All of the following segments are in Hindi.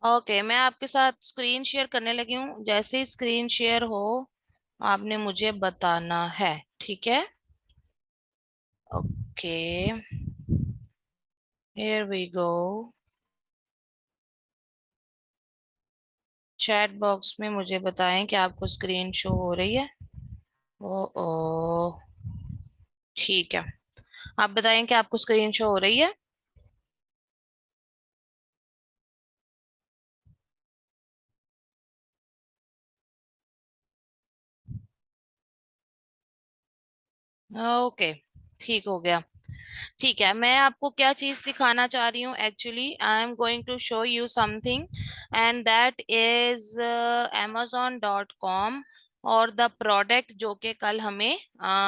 ओके, मैं आपके साथ स्क्रीन शेयर करने लगी हूँ। जैसे ही स्क्रीन शेयर हो आपने मुझे बताना है, ठीक है? Okay, here we go. Chat box में मुझे बताएं कि आपको स्क्रीन शो हो रही है। ओ ओ, ठीक है। आप बताएं कि आपको स्क्रीन शो हो रही है। ओके, ठीक हो गया। ठीक है, मैं आपको क्या चीज दिखाना चाह रही हूँ। Actually I am going to show you something and that is amazon.com। और द प्रोडक्ट जो कि कल हमें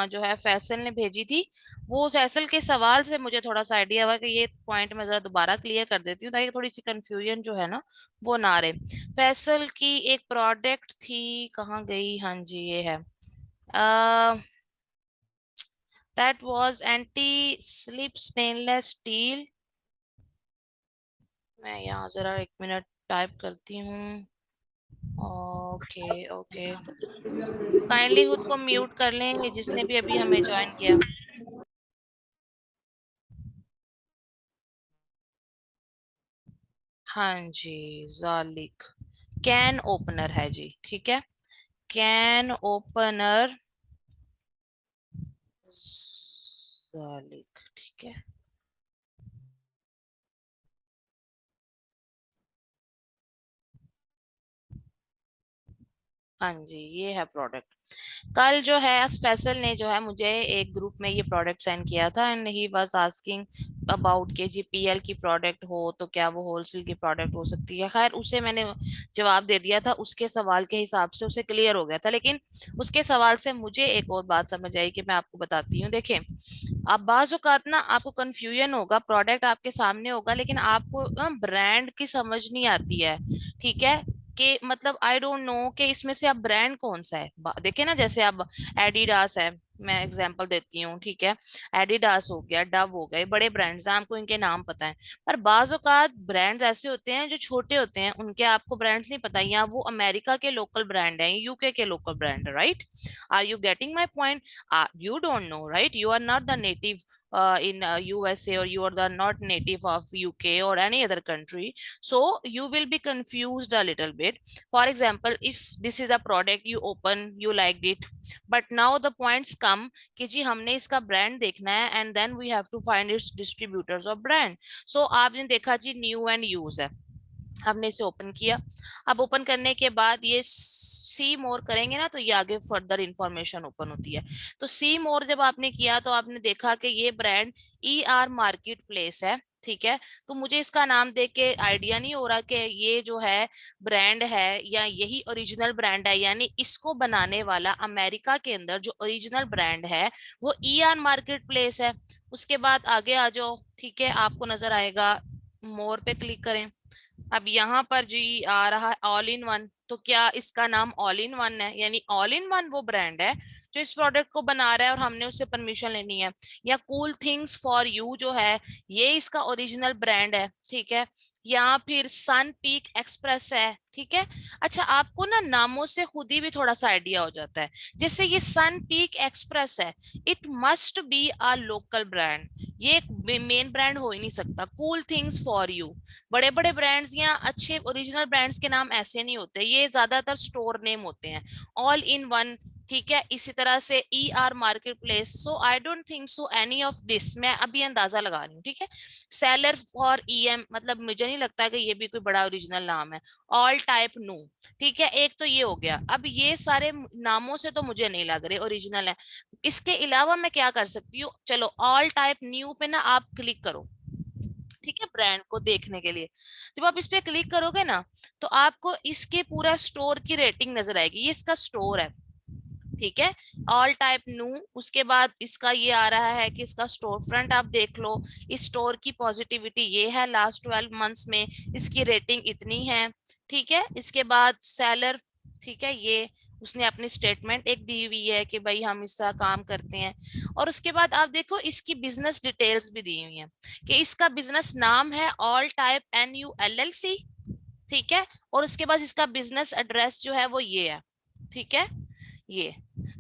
जो है फैसल ने भेजी थी, वो फैसल के सवाल से मुझे थोड़ा सा आइडिया हुआ कि ये पॉइंट मैं जरा दोबारा क्लियर कर देती हूँ ताकि थोड़ी सी कंफ्यूजन जो है ना वो ना रहे। फैसल की एक प्रोडक्ट थी, कहाँ गई? हाँ जी, ये है। That was anti slip stainless steel. मैं यहाँ जरा एक मिनट टाइप करती हूँ। ओके ओके, काइंडली खुद को म्यूट कर लें ये जिसने भी अभी हमें ज्वाइन किया। हाँ जी, जालिक कैन ओपनर है जी, ठीक है। कैन ओपनर जालिक, ठीक है। हाँ जी, ये है प्रोडक्ट। कल जो है स्पेशल ने जो है मुझे एक ग्रुप में ये प्रोडक्ट सेंड किया था and he was asking about के जीपीएल की प्रोडक्ट हो तो क्या वो होलसेल की प्रोडक्ट हो सकती है। खैर उसे मैंने जवाब दे दिया था, उसके सवाल के हिसाब से उसे क्लियर हो गया था। लेकिन उसके सवाल से मुझे एक और बात समझ आई कि मैं आपको बताती हूँ। देखें, अब बाज़ औक़ात ना आपको कंफ्यूजन होगा, प्रोडक्ट आपके सामने होगा लेकिन आपको ना ब्रांड की समझ नहीं आती है, ठीक है? कि मतलब आई डोंट नो कि इसमें से अब ब्रांड कौन सा है। देखिए ना, जैसे अब एडिडास है, मैं एग्जांपल देती हूँ, ठीक है। एडिडास हो गया, डव हो गए, बड़े ब्रांड्स हैं, आपको इनके नाम पता है। पर बाज़ औक़ात ब्रांड्स ऐसे होते हैं जो छोटे होते हैं, उनके आपको ब्रांड्स नहीं पता, या वो अमेरिका के लोकल ब्रांड है, यूके के लोकल ब्रांड है, right? Are you getting my point? You don't know, right? You are not the native in USA, or you are the not native of UK or any other country, so you will be confused a little bit. For example, if this is a product you open, you liked it, but now the points come कि जी हमने इसका ब्रांड देखना है and then we have to find its distributors of brand. So आपने देखा जी न्यू एंड यूज है, हमने इसे ओपन किया। अब ओपन करने के बाद ये सी मोर करेंगे ना तो ये आगे फर्दर इंफॉर्मेशन ओपन होती है। तो सी मोर जब आपने किया तो आपने देखा कि ये brand E R market place है, ठीक है। तो मुझे इसका नाम देख के आइडिया नहीं हो रहा कि ये जो है ब्रांड है या यही ओरिजिनल ब्रांड है, यानी इसको बनाने वाला अमेरिका के अंदर जो ओरिजिनल ब्रांड है वो ई आर मार्केट प्लेस है। उसके बाद आगे आ जाओ, ठीक है, आपको नजर आएगा, मोर पे क्लिक करें। अब यहाँ पर जी आ रहा है ऑल इन वन, तो क्या इसका नाम ऑल इन वन है? यानी ऑल इन वन वो ब्रांड है जो इस प्रोडक्ट को बना रहा है और हमने उससे परमिशन लेनी है। या कूल थिंग्स फॉर यू जो है ये इसका ओरिजिनल ब्रांड है, ठीक है। या फिर सन पीक एक्सप्रेस है, ठीक है। अच्छा, आपको ना नामों से खुद ही भी थोड़ा सा आइडिया हो जाता है। जैसे ये सन पीक एक्सप्रेस है, it must be a local brand, ये एक मेन ब्रांड हो ही नहीं सकता। कूल थिंग्स फॉर यू, बड़े बड़े ब्रांड्स या अच्छे ओरिजिनल ब्रांड्स के नाम ऐसे नहीं होते, ये ज्यादातर स्टोर नेम होते हैं। ऑल इन वन, ठीक है। इसी तरह से E R market place, so I don't think so any of this, मैं अभी अंदाजा लगा रही हूँ, ठीक है। सेलर फॉर ई एम, मतलब मुझे नहीं लगता कि ये भी कोई बड़ा ओरिजिनल नाम है। ऑल टाइप नो, ठीक है, एक तो ये हो गया। अब ये सारे नामों से तो मुझे नहीं लग रहे ओरिजिनल है। इसके अलावा मैं क्या कर सकती हूँ, चलो ऑल टाइप न्यू पे ना आप क्लिक करो, ठीक है, ब्रांड को देखने के लिए। जब आप इस पे क्लिक करोगे ना तो आपको इसके पूरा स्टोर की रेटिंग नजर आएगी, ये इसका स्टोर है, ठीक है। ऑल टाइप न्यू, उसके बाद इसका ये आ रहा है कि इसका स्टोर फ्रंट आप देख लो, इस स्टोर की पॉजिटिविटी ये है, लास्ट 12 मंथ्स में इसकी रेटिंग इतनी है, ठीक है। इसके बाद सेलर, ठीक है, ये उसने अपनी स्टेटमेंट एक दी हुई है कि भाई हम इसका काम करते हैं। और उसके बाद आप देखो इसकी बिजनेस डिटेल्स भी दी हुई हैं कि इसका बिजनेस नाम है ऑल टाइप NULLC, ठीक है, और उसके बाद इसका बिजनेस एड्रेस जो है वो ये है, ठीक है, ये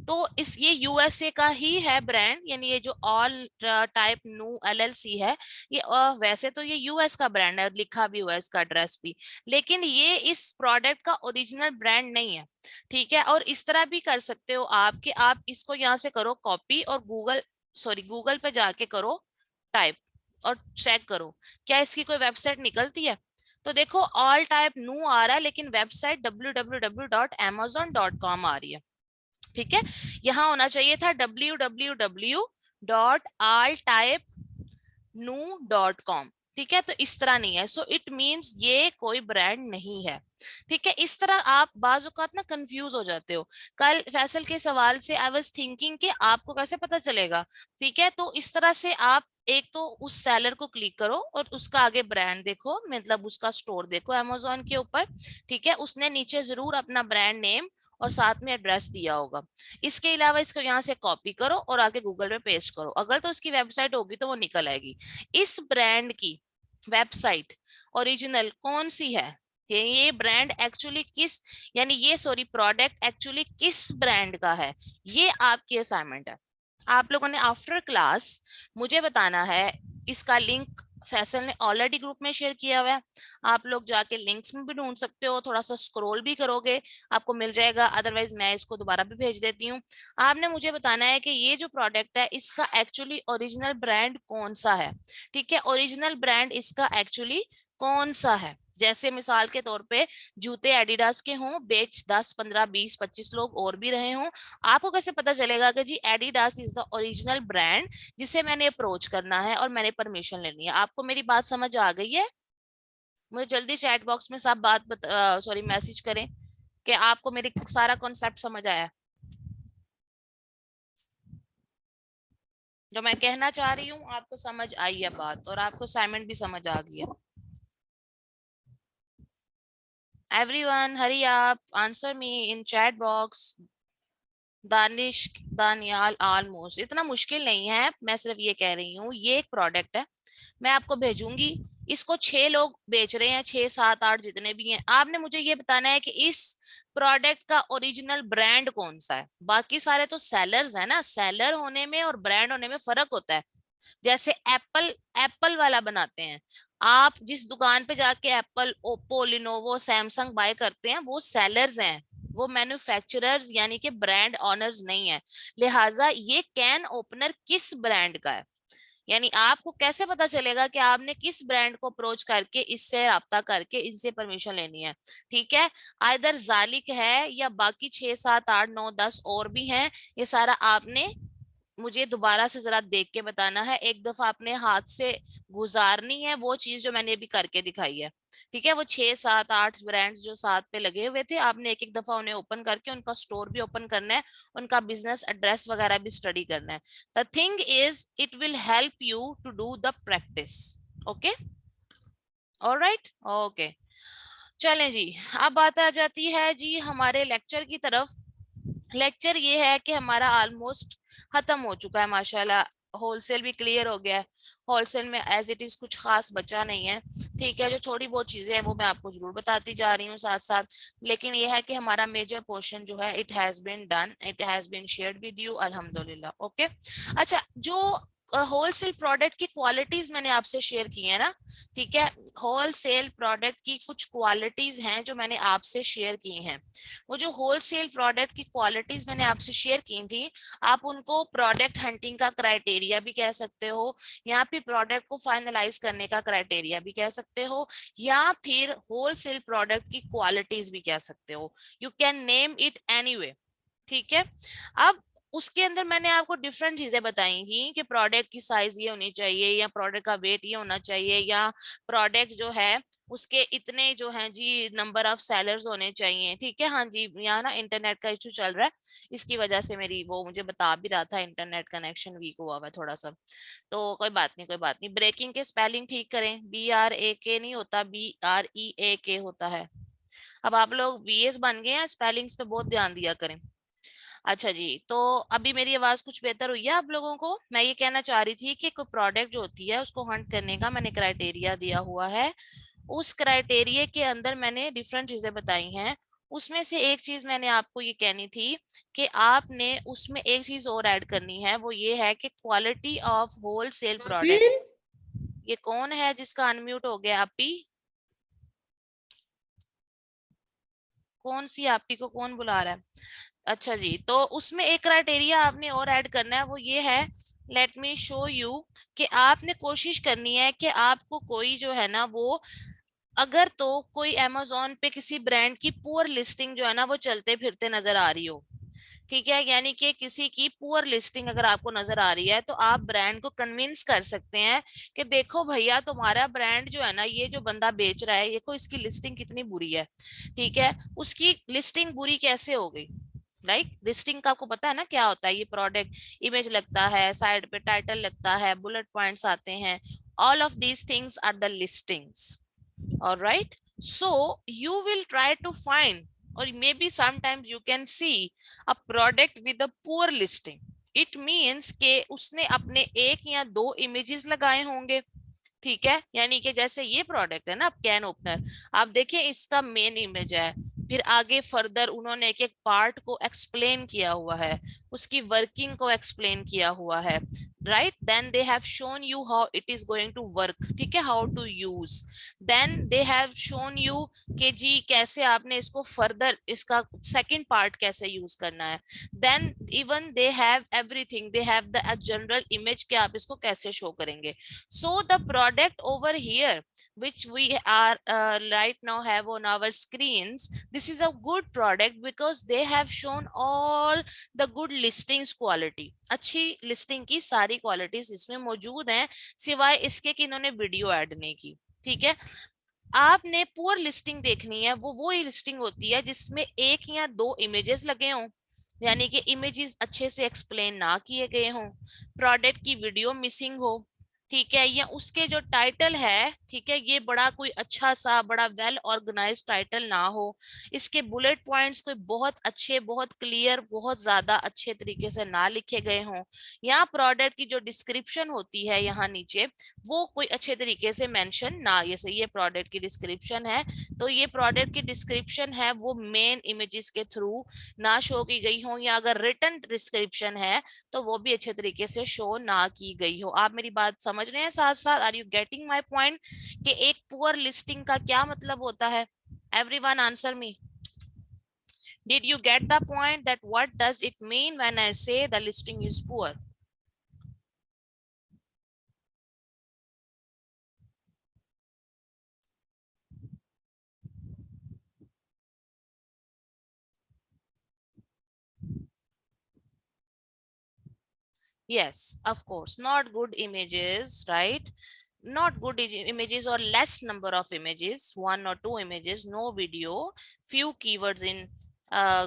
तो इस ये यूएसए का ही है ब्रांड, यानी ये जो ऑल टाइप नू एलएलसी है, ये वैसे तो ये यूएस का ब्रांड है, लिखा भी हुआ है इसका एड्रेस भी, लेकिन ये इस प्रोडक्ट का ओरिजिनल ब्रांड नहीं है, ठीक है। और इस तरह भी कर सकते हो आप कि आप इसको यहाँ से करो कॉपी और गूगल पे जाके करो टाइप और चेक करो क्या इसकी कोई वेबसाइट निकलती है। तो देखो ऑल टाइप नू आ रहा है, लेकिन वेबसाइट www.amazon.com आ रही है, ठीक है। यहाँ होना चाहिए था www.alltypenoo.com, ठीक है। तो इस तरह नहीं है, सो इट मींस ये कोई ब्रांड नहीं है, ठीक है। इस तरह आप बाज़ औक़ात ना कंफ्यूज हो जाते हो। कल फैसल के सवाल से आई वाज थिंकिंग कि आपको कैसे पता चलेगा, ठीक है। तो इस तरह से आप एक तो उस सेलर को क्लिक करो और उसका आगे ब्रांड देखो, मतलब उसका स्टोर देखो अमेजोन के ऊपर, ठीक है। उसने नीचे जरूर अपना ब्रांड नेम और साथ में एड्रेस दिया होगा। इसके अलावा इसको यहाँ से कॉपी करो और आके गूगल पे पेस्ट करो, अगर तो उसकी वेबसाइट होगी तो वो निकल आएगी। इस ब्रांड की वेबसाइट ओरिजिनल कौन सी है, ये ब्रांड एक्चुअली किस, यानी ये सॉरी प्रोडक्ट एक्चुअली किस ब्रांड का है, ये आपकी असाइनमेंट है। आप लोगों ने आफ्टर क्लास मुझे बताना है। इसका लिंक फैसल ने ऑलरेडी ग्रुप में शेयर किया हुआ है, आप लोग जाके लिंक्स में भी ढूंढ सकते हो, थोड़ा सा स्क्रॉल भी करोगे आपको मिल जाएगा, अदरवाइज मैं इसको दोबारा भी भेज देती हूँ। आपने मुझे बताना है कि ये जो प्रोडक्ट है इसका एक्चुअली ओरिजिनल ब्रांड कौन सा है, ठीक है। ओरिजिनल ब्रांड इसका एक्चुअली कौन सा है, जैसे मिसाल के तौर पे जूते एडिडास के हों, बेच 10 15 20 25 लोग और भी रहे हों, आपको कैसे पता चलेगा कि जी Adidas is the original brand जिसे मैंने अप्रोच करना है और मैंने परमिशन लेनी है। आपको मेरी बात समझ आ गई है? मुझे जल्दी चैट बॉक्स में सब बात सॉरी मैसेज करें कि आपको मेरी सारा कॉन्सेप्ट समझ आया, जो मैं कहना चाह रही हूँ आपको समझ आई है बात, और आपको असाइनमेंट भी समझ आ गया। एवरीवन हरी आप आंसर मी इन chat box. Danish, Daniyal, almost इतना मुश्किल नहीं है, मैं सिर्फ ये कह रही हूँ ये एक प्रोडक्ट है, मैं आपको भेजूंगी। इसको 6 लोग बेच रहे हैं, 6 7 8 जितने भी हैं, आपने मुझे ये बताना है कि इस प्रोडक्ट का ओरिजिनल ब्रांड कौन सा है। बाकी सारे तो सेलर्स है ना, सेलर होने में और ब्रांड होने में फर्क होता है। जैसे एप्पल, एप्पल वाला बनाते हैं, आप जिस दुकान पे जाके Apple, Oppo, Lenovo, Samsung buy करते हैं वो सेलर्स हैं, वो मैन्युफैक्चरर्स यानी कि ब्रांड ऑनर्स नहीं है। लिहाजा ये कैन ओपनर किस ब्रांड का है, यानी आपको कैसे पता चलेगा कि आपने किस ब्रांड को अप्रोच करके इससे राब्ता करके इनसे परमिशन लेनी है, ठीक है। आइदर जालिक है या बाकी 6 7 8 9 10 और भी हैं, ये सारा आपने मुझे दोबारा से जरा देख के बताना है, एक दफा अपने हाथ से गुजारनी है वो चीज जो मैंने अभी करके दिखाई है, ठीक है। वो 6 7 8 ब्रांड्स जो साथ पे लगे हुए थे, आपने एक एक दफा उन्हें ओपन करके उनका स्टोर भी ओपन करना है, उनका बिजनेस एड्रेस वगैरह भी स्टडी करना है। The thing is it will help you to do the practice. Okay, alright, okay. चलें जी, अब बात आ जाती है जी हमारे लेक्चर की तरफ। लेक्चर ये है कि हमारा ऑलमोस्ट खत्म हो चुका है माशाल्लाह, होलसेल भी क्लियर हो गया है, होलसेल में एज इट इज कुछ खास बचा नहीं है, ठीक है। जो थोड़ी बहुत चीजें हैं वो मैं आपको जरूर बताती जा रही हूँ साथ साथ, लेकिन ये है कि हमारा मेजर पोर्शन जो है it has been done, it has been shared with you अल्हम्दुलिल्लाह। ओके, अच्छा, जो होलसेल प्रोडक्ट की क्वालिटीज मैंने आपसे शेयर की है ना, ठीक है। होलसेल प्रोडक्ट की कुछ क्वालिटीज हैं जो मैंने आपसे शेयर की हैं, वो जो होलसेल प्रोडक्ट की क्वालिटीज मैंने आपसे शेयर की थी, आप उनको प्रोडक्ट हंटिंग का क्राइटेरिया भी कह सकते हो, या फिर प्रोडक्ट को फाइनलाइज करने का क्राइटेरिया भी कह सकते हो, या फिर होलसेल प्रोडक्ट की क्वालिटीज भी कह सकते हो, you can name it anyway, ठीक है। अब उसके अंदर मैंने आपको डिफरेंट चीजें बताई थी कि प्रोडक्ट की साइज ये होनी चाहिए, या प्रोडक्ट का वेट ये होना चाहिए, या प्रोडक्ट जो है उसके इतने जो है जी नंबर ऑफ सेलर्स होने चाहिए, ठीक है। हाँ जी, यहाँ ना इंटरनेट का इशू चल रहा है, इसकी वजह से मेरी वो मुझे बता भी रहा था इंटरनेट कनेक्शन वीक हुआ हुआ है थोड़ा सा, तो कोई बात नहीं, कोई बात नहीं। ब्रेकिंग के स्पेलिंग ठीक करें, BRAK नहीं होता, BREAK होता है। अब आप लोग BS बन गए हैं, स्पेलिंग्स पे बहुत ध्यान दिया करें। अच्छा जी, तो अभी मेरी आवाज कुछ बेहतर हुई है आप लोगों को? मैं ये कहना चाह रही थी कि कोई प्रोडक्ट जो होती है उसको हंट करने का मैंने क्राइटेरिया दिया हुआ है, उस क्राइटेरिया के अंदर मैंने डिफरेंट चीजें बताई हैं। उसमें से एक चीज मैंने आपको ये कहनी थी कि आपने उसमें एक चीज और ऐड करनी है, वो ये है कि क्वालिटी ऑफ होलसेल प्रोडक्ट। ये कौन है जिसका अनम्यूट हो गया? आपी, कौन सी आपी को कौन बुला रहा है? अच्छा जी, तो उसमें एक क्राइटेरिया आपने और ऐड करना है, वो ये है, लेट मी शो यू, कि आपने कोशिश करनी है कि आपको कोई जो है ना वो, अगर तो कोई अमेजोन पे किसी ब्रांड की पुअर लिस्टिंग जो है ना वो चलते फिरते नजर आ रही हो, ठीक है, यानी कि किसी की पुअर लिस्टिंग अगर आपको नजर आ रही है, तो आप ब्रांड को कन्विंस कर सकते हैं कि देखो भैया, तुम्हारा ब्रांड जो है ना, ये जो बंदा बेच रहा है, देखो इसकी लिस्टिंग कितनी बुरी है। ठीक है, उसकी लिस्टिंग बुरी कैसे हो गई? लाइक लिस्टिंग का आपको पता है ना क्या होता है? ये प्रोडक्ट इमेज लगता है, साइड पे टाइटल लगता है, बुलेट पॉइंट्स आते हैं, all of these things are the listings. all right, so you will try to find, or maybe sometimes you can see a product with a poor listing. It means के उसने अपने एक या दो इमेजेस लगाए होंगे, ठीक है, यानी कि जैसे ये प्रोडक्ट है ना कैन ओपनर, आप देखिए इसका मेन इमेज है, फिर आगे फर्दर उन्होंने एक एक पार्ट को एक्सप्लेन किया हुआ है, उसकी वर्किंग को एक्सप्लेन किया हुआ है, right, then they have shown you how it is going to work, ठीक है, how to use, then they have shown you कि जी कैसे आपने इसको फर्दर, इसका सेकंड पार्ट कैसे यूज करना है, then even they have everything, they have the general image कि आप इसको कैसे शो करेंगे। So the product over here, which we are right now have on our screens, this is a good product because they have shown all the good listings quality. अच्छी लिस्टिंग की सारी क्वालिटीज इसमें मौजूद हैं, सिवाय इसके कि इन्होंने वीडियो ऐड नहीं की। ठीक है, आपने पुअर लिस्टिंग देखनी है, वो ही लिस्टिंग होती है जिसमें एक या दो इमेजेस लगे हों, यानी कि इमेजेस अच्छे से एक्सप्लेन ना किए गए हों, प्रोडक्ट की वीडियो मिसिंग हो, ठीक है, या उसके जो टाइटल है, ठीक है, ये बड़ा कोई अच्छा सा बड़ा वेल ऑर्गेनाइज टाइटल ना हो, इसके बुलेट पॉइंट्स कोई बहुत अच्छे, बहुत क्लियर, बहुत ज्यादा अच्छे तरीके से ना लिखे गए हों, या प्रोडक्ट की जो डिस्क्रिप्शन होती है यहाँ नीचे, वो कोई अच्छे तरीके से मेंशन ना, जैसे ये प्रोडक्ट की डिस्क्रिप्शन है, तो ये प्रोडक्ट की डिस्क्रिप्शन है वो मेन इमेजेस के थ्रू ना शो की गई हो, या अगर रिटन डिस्क्रिप्शन है तो वो भी अच्छे तरीके से शो ना की गई हो। आप मेरी बात समझ रहे हैं साथ साथ? Are you getting my point कि एक पुअर लिस्टिंग का क्या मतलब होता है? Everyone answer me, did you get the point that what does it mean when I say the listing is poor? Yes, of course, not good images, right? Not good images or less number of images, one or two images, no video, few keywords in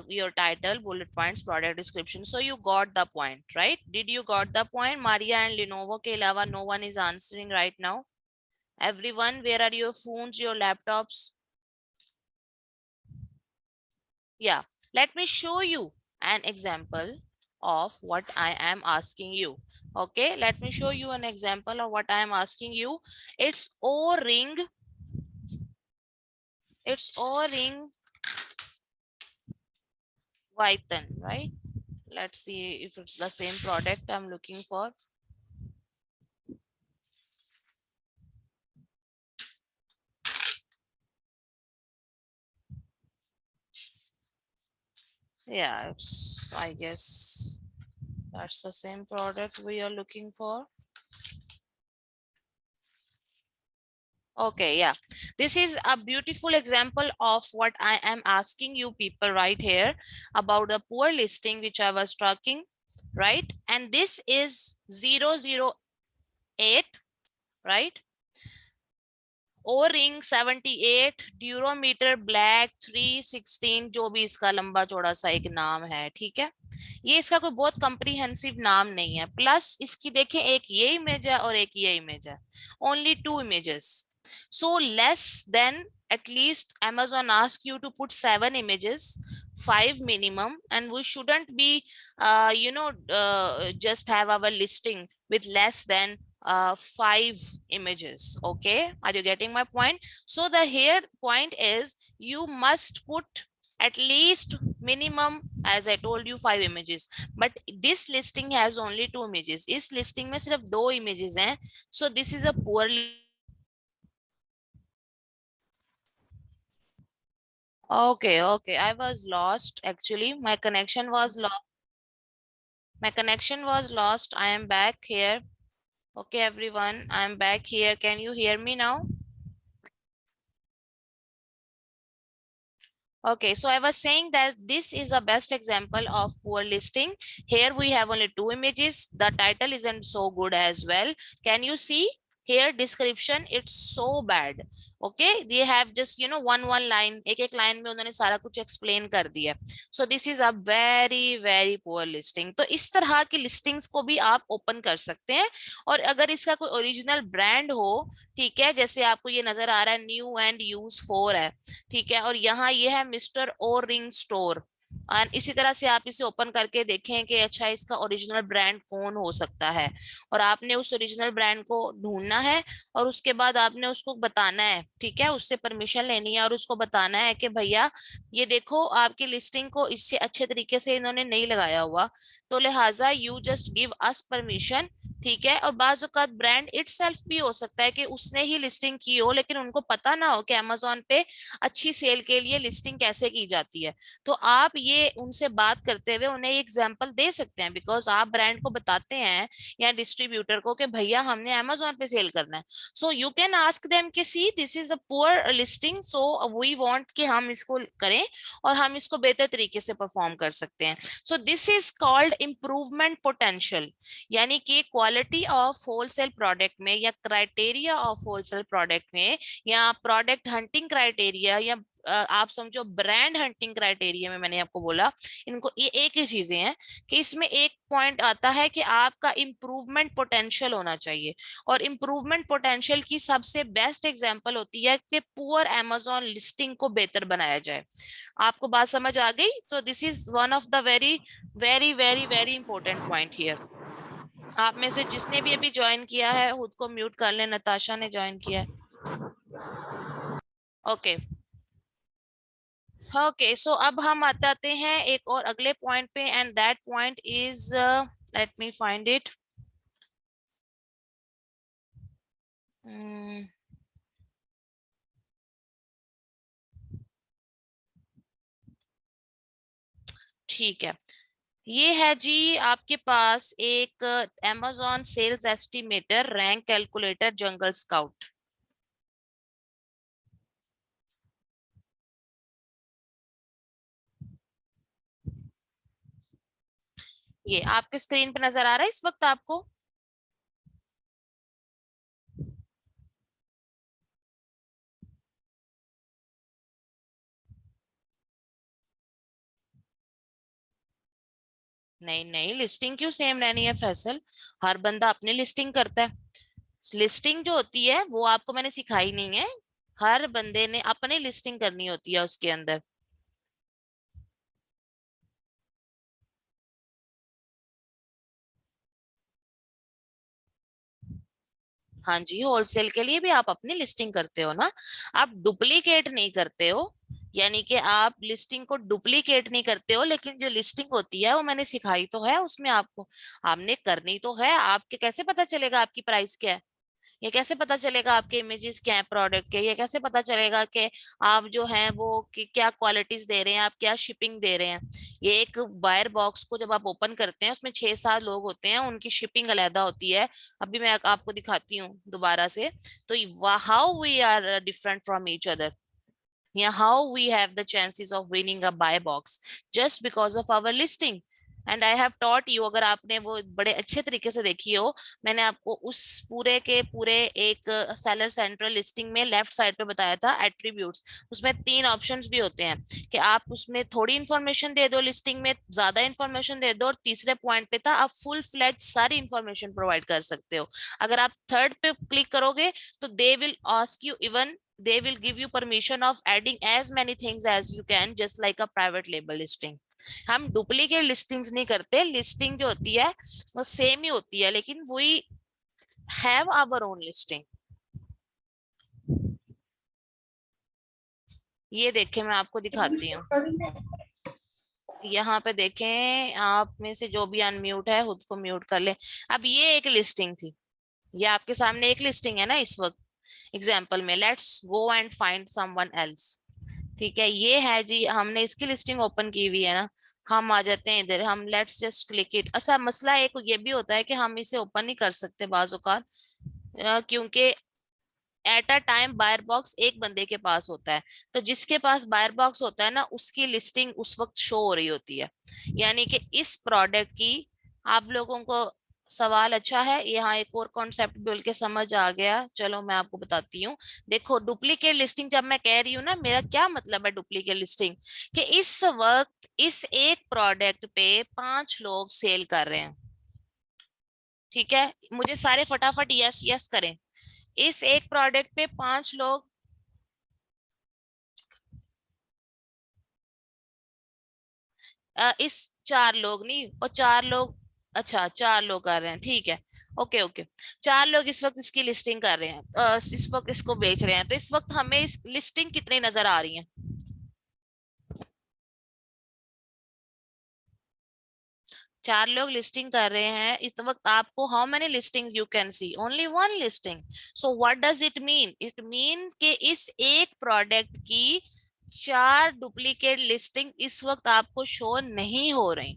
your title, bullet points, product description. So you got the point, right? Did you got the point? Maria and Lenovo ke alawa no one is answering right now. Everyone, where are your phones, your laptops? Yeah, let me show you an example of what I am asking you. Okay, let me show you an example of what I am asking you. It's O-ring. It's O-ring Python, right? Let's see if it's the same product I'm looking for. Yeah, it's, I guess that's the same product we are looking for. Okay, yeah. This is a beautiful example of what I am asking you people right here about the poor listing which I was talking, right? And this is 008, right? O-ring 78, durometer black 316, जो भी इसका लंबा चौड़ा सा एक नाम है, ठीक है, ये इसका कोई बहुत कंप्रीहेंसिव नाम नहीं है, प्लस इसकी देखें एक ये इमेज है और एक ये इमेज है, only two images, so less than, at least Amazon ask you to put 7 images, 5 minimum, and we shouldn't be just have our listing with less than 5 images. Okay, are you getting my point? So the here point is you must put at least minimum, as I told you, 5 images, but this listing has only 2 images. इस listing में सिर्फ 2 images हैं, so this is a poor. Okay, okay, I was lost actually. My connection was lost. I am back here. Okay, everyone, I am back here. Can you hear me now? Okay, so I was saying that this is a best example of poor listing. Here we have only 2 images. The title isn't so good as well. Can you see here description? It's so bad. Okay, they have just one line. एक line में उन्होंने सारा कुछ explain कर दिया. So this is a very very poor listing. तो इस तरह की listings को भी आप open कर सकते हैं. और अगर इसका कोई original brand हो, ठीक है, जैसे आपको ये नजर आ रहा है न्यू एंड यूज 4 है, ठीक है, और यहाँ ये है मिस्टर ओ रिंग स्टोर, और इसी तरह से आप इसे ओपन करके देखें कि अच्छा इसका ओरिजिनल ब्रांड कौन हो सकता है, और आपने उस ओरिजिनल ब्रांड को ढूंढना है और उसके बाद आपने उसको बताना है, ठीक है, उससे परमिशन लेनी है और उसको बताना है कि भैया ये देखो आपकी लिस्टिंग को इससे अच्छे तरीके से इन्होंने नहीं लगाया हुआ, तो लिहाजा you just give us permission, ठीक है। और बाज़ औक़ात ब्रांड इटसेल्फ भी हो सकता है कि उसने ही लिस्टिंग की हो लेकिन उनको पता ना हो कि अमेज़न पे अच्छी सेल के लिए लिस्टिंग कैसे की जाती है, तो आप ये उनसे बात करते हुए उन्हें एग्जांपल दे सकते हैं, बिकॉज आप ब्रांड को बताते हैं या डिस्ट्रीब्यूटर को कि भैया हमने अमेज़न पे सेल करना है, so you can ask them कि see this is a poor listing, so we want कि हम इसको करें और हम इसको बेहतर तरीके से परफॉर्म कर सकते हैं। सो this is called improvement potential, यानी कि क्वालिटी ऑफ होलसेल प्रोडक्ट में या क्राइटेरिया ऑफ होलसेल प्रोडक्ट में या प्रोडक्ट हंटिंग क्राइटेरिया या आप समझो ब्रांड हंटिंग क्राइटेरिया में, मैंने आपको बोला इनको ये एक ही चीजें हैं कि इसमें एक पॉइंट आता है कि आपका इम्प्रूवमेंट पोटेंशियल होना चाहिए, और इम्प्रूवमेंट पोटेंशियल की सबसे बेस्ट एग्जांपल होती है कि पुअर अमेज़न लिस्टिंग को बेहतर बनाया जाए। आपको बात समझ आ गई? सो this is one of the very very very very important point here. आप में से जिसने भी अभी ज्वाइन किया है खुद को म्यूट कर ले, नताशा ने ज्वाइन किया है। ओके ओके, सो अब हम आते हैं एक और अगले पॉइंट पे, and that point is, let me find it. ठीक है, ये है जी आपके पास एक Amazon sales estimator rank calculator jungle scout. ये आपके स्क्रीन पे नजर आ रहा है इस वक्त आपको? नहीं नहीं, लिस्टिंग क्यों सेम रहनी है फैसल, हर बंदा अपनी लिस्टिंग करता है। लिस्टिंग जो होती है वो आपको मैंने सिखाई नहीं है, हर बंदे ने अपनी लिस्टिंग करनी होती है उसके अंदर। हाँ जी, होलसेल के लिए भी आप अपनी लिस्टिंग करते हो ना, आप डुप्लीकेट नहीं करते हो, यानी कि आप लिस्टिंग को डुप्लीकेट नहीं करते हो, लेकिन जो लिस्टिंग होती है वो मैंने सिखाई तो है, उसमें आपको आपने करनी तो है। आपके कैसे पता चलेगा आपकी प्राइस क्या है, ये कैसे पता चलेगा आपके इमेजेस क्या है प्रोडक्ट के, ये कैसे पता चलेगा कि आप जो हैं वो क्या क्वालिटीज दे रहे हैं, आप क्या शिपिंग दे रहे हैं। ये एक बायर बॉक्स को जब आप ओपन करते हैं उसमें 6-7 लोग होते हैं, उनकी शिपिंग अलहदा होती है। अभी मैं आपको दिखाती हूँ दोबारा से, तो how we are different from each other, या how we have the chances of winning a buy box just because of our listing. And I have taught you, अगर आपने वो बड़े अच्छे तरीके से देखी हो, मैंने आपको उस पूरे के पूरे एक सेलर सेंट्रल लिस्टिंग में लेफ्ट साइड पे बताया था एट्रीब्यूट्स, उसमें 3 ऑप्शंस भी होते हैं कि आप उसमें थोड़ी इंफॉर्मेशन दे दो, लिस्टिंग में ज्यादा इंफॉर्मेशन दे दो, और तीसरे पॉइंट पे था आप फुल फ्लैज सारी इंफॉर्मेशन प्रोवाइड कर सकते हो। अगर आप थर्ड पे क्लिक करोगे तो they will ask you, even they will give you permission of adding as many things as you can, just like a private label listing। हम डुप्लीकेट लिस्टिंग्स नहीं करते, लिस्टिंग जो होती है वो सेम ही होती है, लेकिन वही हैव आवर ओन लिस्टिंग। ये देखें, मैं आपको दिखाती हूँ। यहाँ पे देखें, आप में से जो भी अनम्यूट है खुद को म्यूट कर ले। अब ये एक लिस्टिंग थी, ये आपके सामने एक लिस्टिंग है ना इस वक्त एग्जाम्पल में। Let's go and find someone else. ठीक है, ये है जी, हमने इसकी लिस्टिंग ओपन की हुई है ना। हम आ जाते हैं इधर, हम लेट्स जस्ट क्लिक इट। अच्छा, मसला एक ये भी होता है कि हम इसे ओपन नहीं कर सकते बाज औकात, क्योंकि at a time buyer box एक बंदे के पास होता है। तो जिसके पास बायर बॉक्स होता है ना, उसकी लिस्टिंग उस वक्त शो हो रही होती है। यानी कि इस प्रोडक्ट की, आप लोगों को सवाल अच्छा है, यहाँ एक और कॉन्सेप्ट बोल के समझ आ गया। चलो मैं आपको बताती हूँ। देखो, डुप्लीकेट लिस्टिंग जब मैं कह रही हूँ ना, मेरा क्या मतलब है डुप्लीकेट लिस्टिंग, कि इस वक्त इस एक प्रोडक्ट पे 5 लोग सेल कर रहे हैं। ठीक है, मुझे सारे फटाफट यस यस करें। इस एक प्रोडक्ट पे 5 लोग, इस 4 लोग नहीं, और 4 लोग, अच्छा 4 लोग कर रहे हैं, ठीक है। ओके ओके, 4 लोग इस वक्त इसकी लिस्टिंग कर रहे हैं, इस वक्त इसको बेच रहे हैं। तो इस वक्त हमें इस लिस्टिंग कितनी नजर आ रही है? 4 लोग लिस्टिंग कर रहे हैं इस वक्त। आपको how many listings you can see? Only one listing. So what does it mean? It mean कि इस एक प्रोडक्ट की 4 डुप्लीकेट लिस्टिंग इस वक्त आपको शो नहीं हो रही।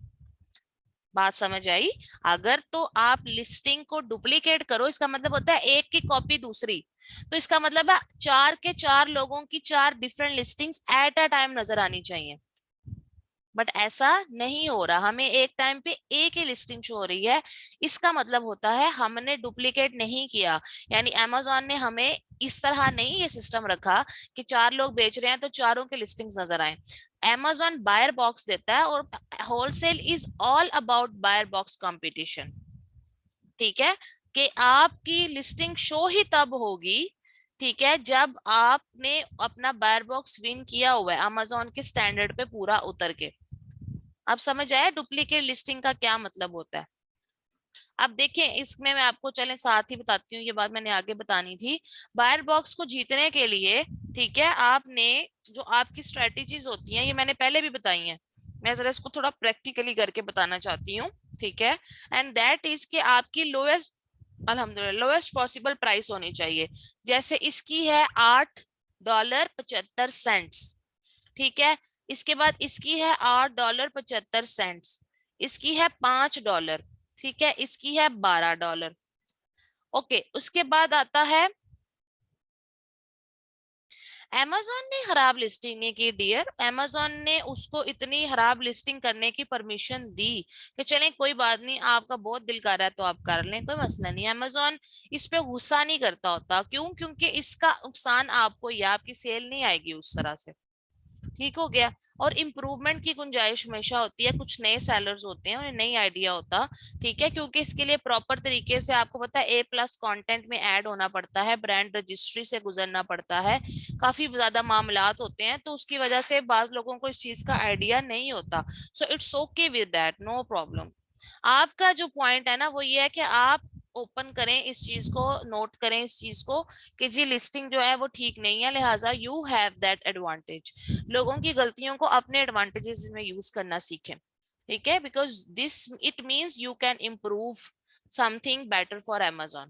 बात समझ आई? अगर तो आप लिस्टिंग को डुप्लीकेट करो, इसका मतलब होता है एक की कॉपी दूसरी। तो इसका मतलब है 4 के 4 लोगों की 4 different listings eight a time नजर आनी चाहिए। बट ऐसा नहीं हो रहा, हमें एक टाइम पे एक ही लिस्टिंग शो हो रही है। इसका मतलब होता है हमने डुप्लीकेट नहीं किया। यानी अमेजोन ने हमें इस तरह नहीं ये सिस्टम रखा कि 4 लोग बेच रहे हैं तो चारों के लिस्टिंग्स नजर आए। अमेजोन बायर बॉक्स देता है, और wholesale is all about buyer box competition. ठीक है, कि आपकी लिस्टिंग शो ही तब होगी, ठीक है, जब आपने अपना बायर बॉक्स विन किया हुआ है अमेजोन के स्टैंडर्ड पे पूरा उतर के। अब समझ आया डुप्लीकेट लिस्टिंग का क्या मतलब होता है? अब देखें, इसमें मैं आपको चलें साथ ही बताती हूँ, ये बात मैंने आगे बतानी थी। बायर बॉक्स को जीतने के लिए, ठीक है, आपने जो आपकी स्ट्रेटेजीज होती हैं, ये मैंने पहले भी बताई हैं, मैं जरा इसको थोड़ा प्रैक्टिकली करके बताना चाहती हूँ। ठीक है, एंड दैट इज कि आपकी लोएस्ट, अल्हम्दुलिल्लाह लोएस्ट पॉसिबल प्राइस होनी चाहिए। जैसे इसकी है $8.75। ठीक है, इसके बाद इसकी है $8.75। इसकी है $5। ठीक है, इसकी है $12। ओके, उसके बाद आता है, amazon ने खराब लिस्टिंग नहीं की डियर। amazon ने उसको इतनी खराब लिस्टिंग करने की परमिशन दी कि चलें कोई बात नहीं, आपका बहुत दिल कर रहा है तो आप कर लें, कोई मसला नहीं। amazon इस पे गुस्सा नहीं करता होता, क्यों? क्योंकि इसका नुकसान आपको या आपकी सेल नहीं आएगी उस तरह से। ठीक हो गया। और इम्प्रूवमेंट की गुंजाइश हमेशा होती है, कुछ नए सेलर्स होते हैं, उन्हें नहीं आइडिया होता। ठीक है, क्योंकि इसके लिए प्रॉपर तरीके से आपको पता है A+ कंटेंट में ऐड होना पड़ता है, ब्रांड रजिस्ट्री से गुजरना पड़ता है, काफी ज्यादा मामलात होते हैं, तो उसकी वजह से बाज लोगों को इस चीज का आइडिया नहीं होता। So it's okay with that, no problem. आपका जो पॉइंट है ना, वो ये है कि आप ओपन करें इस चीज को, नोट करें इस चीज को कि जी लिस्टिंग जो है वो ठीक नहीं है, लिहाजा यू हैव दैट एडवांटेज। लोगों की गलतियों को अपने एडवांटेजेस में यूज करना सीखें। ठीक है, because this it means you can improve something better for Amazon।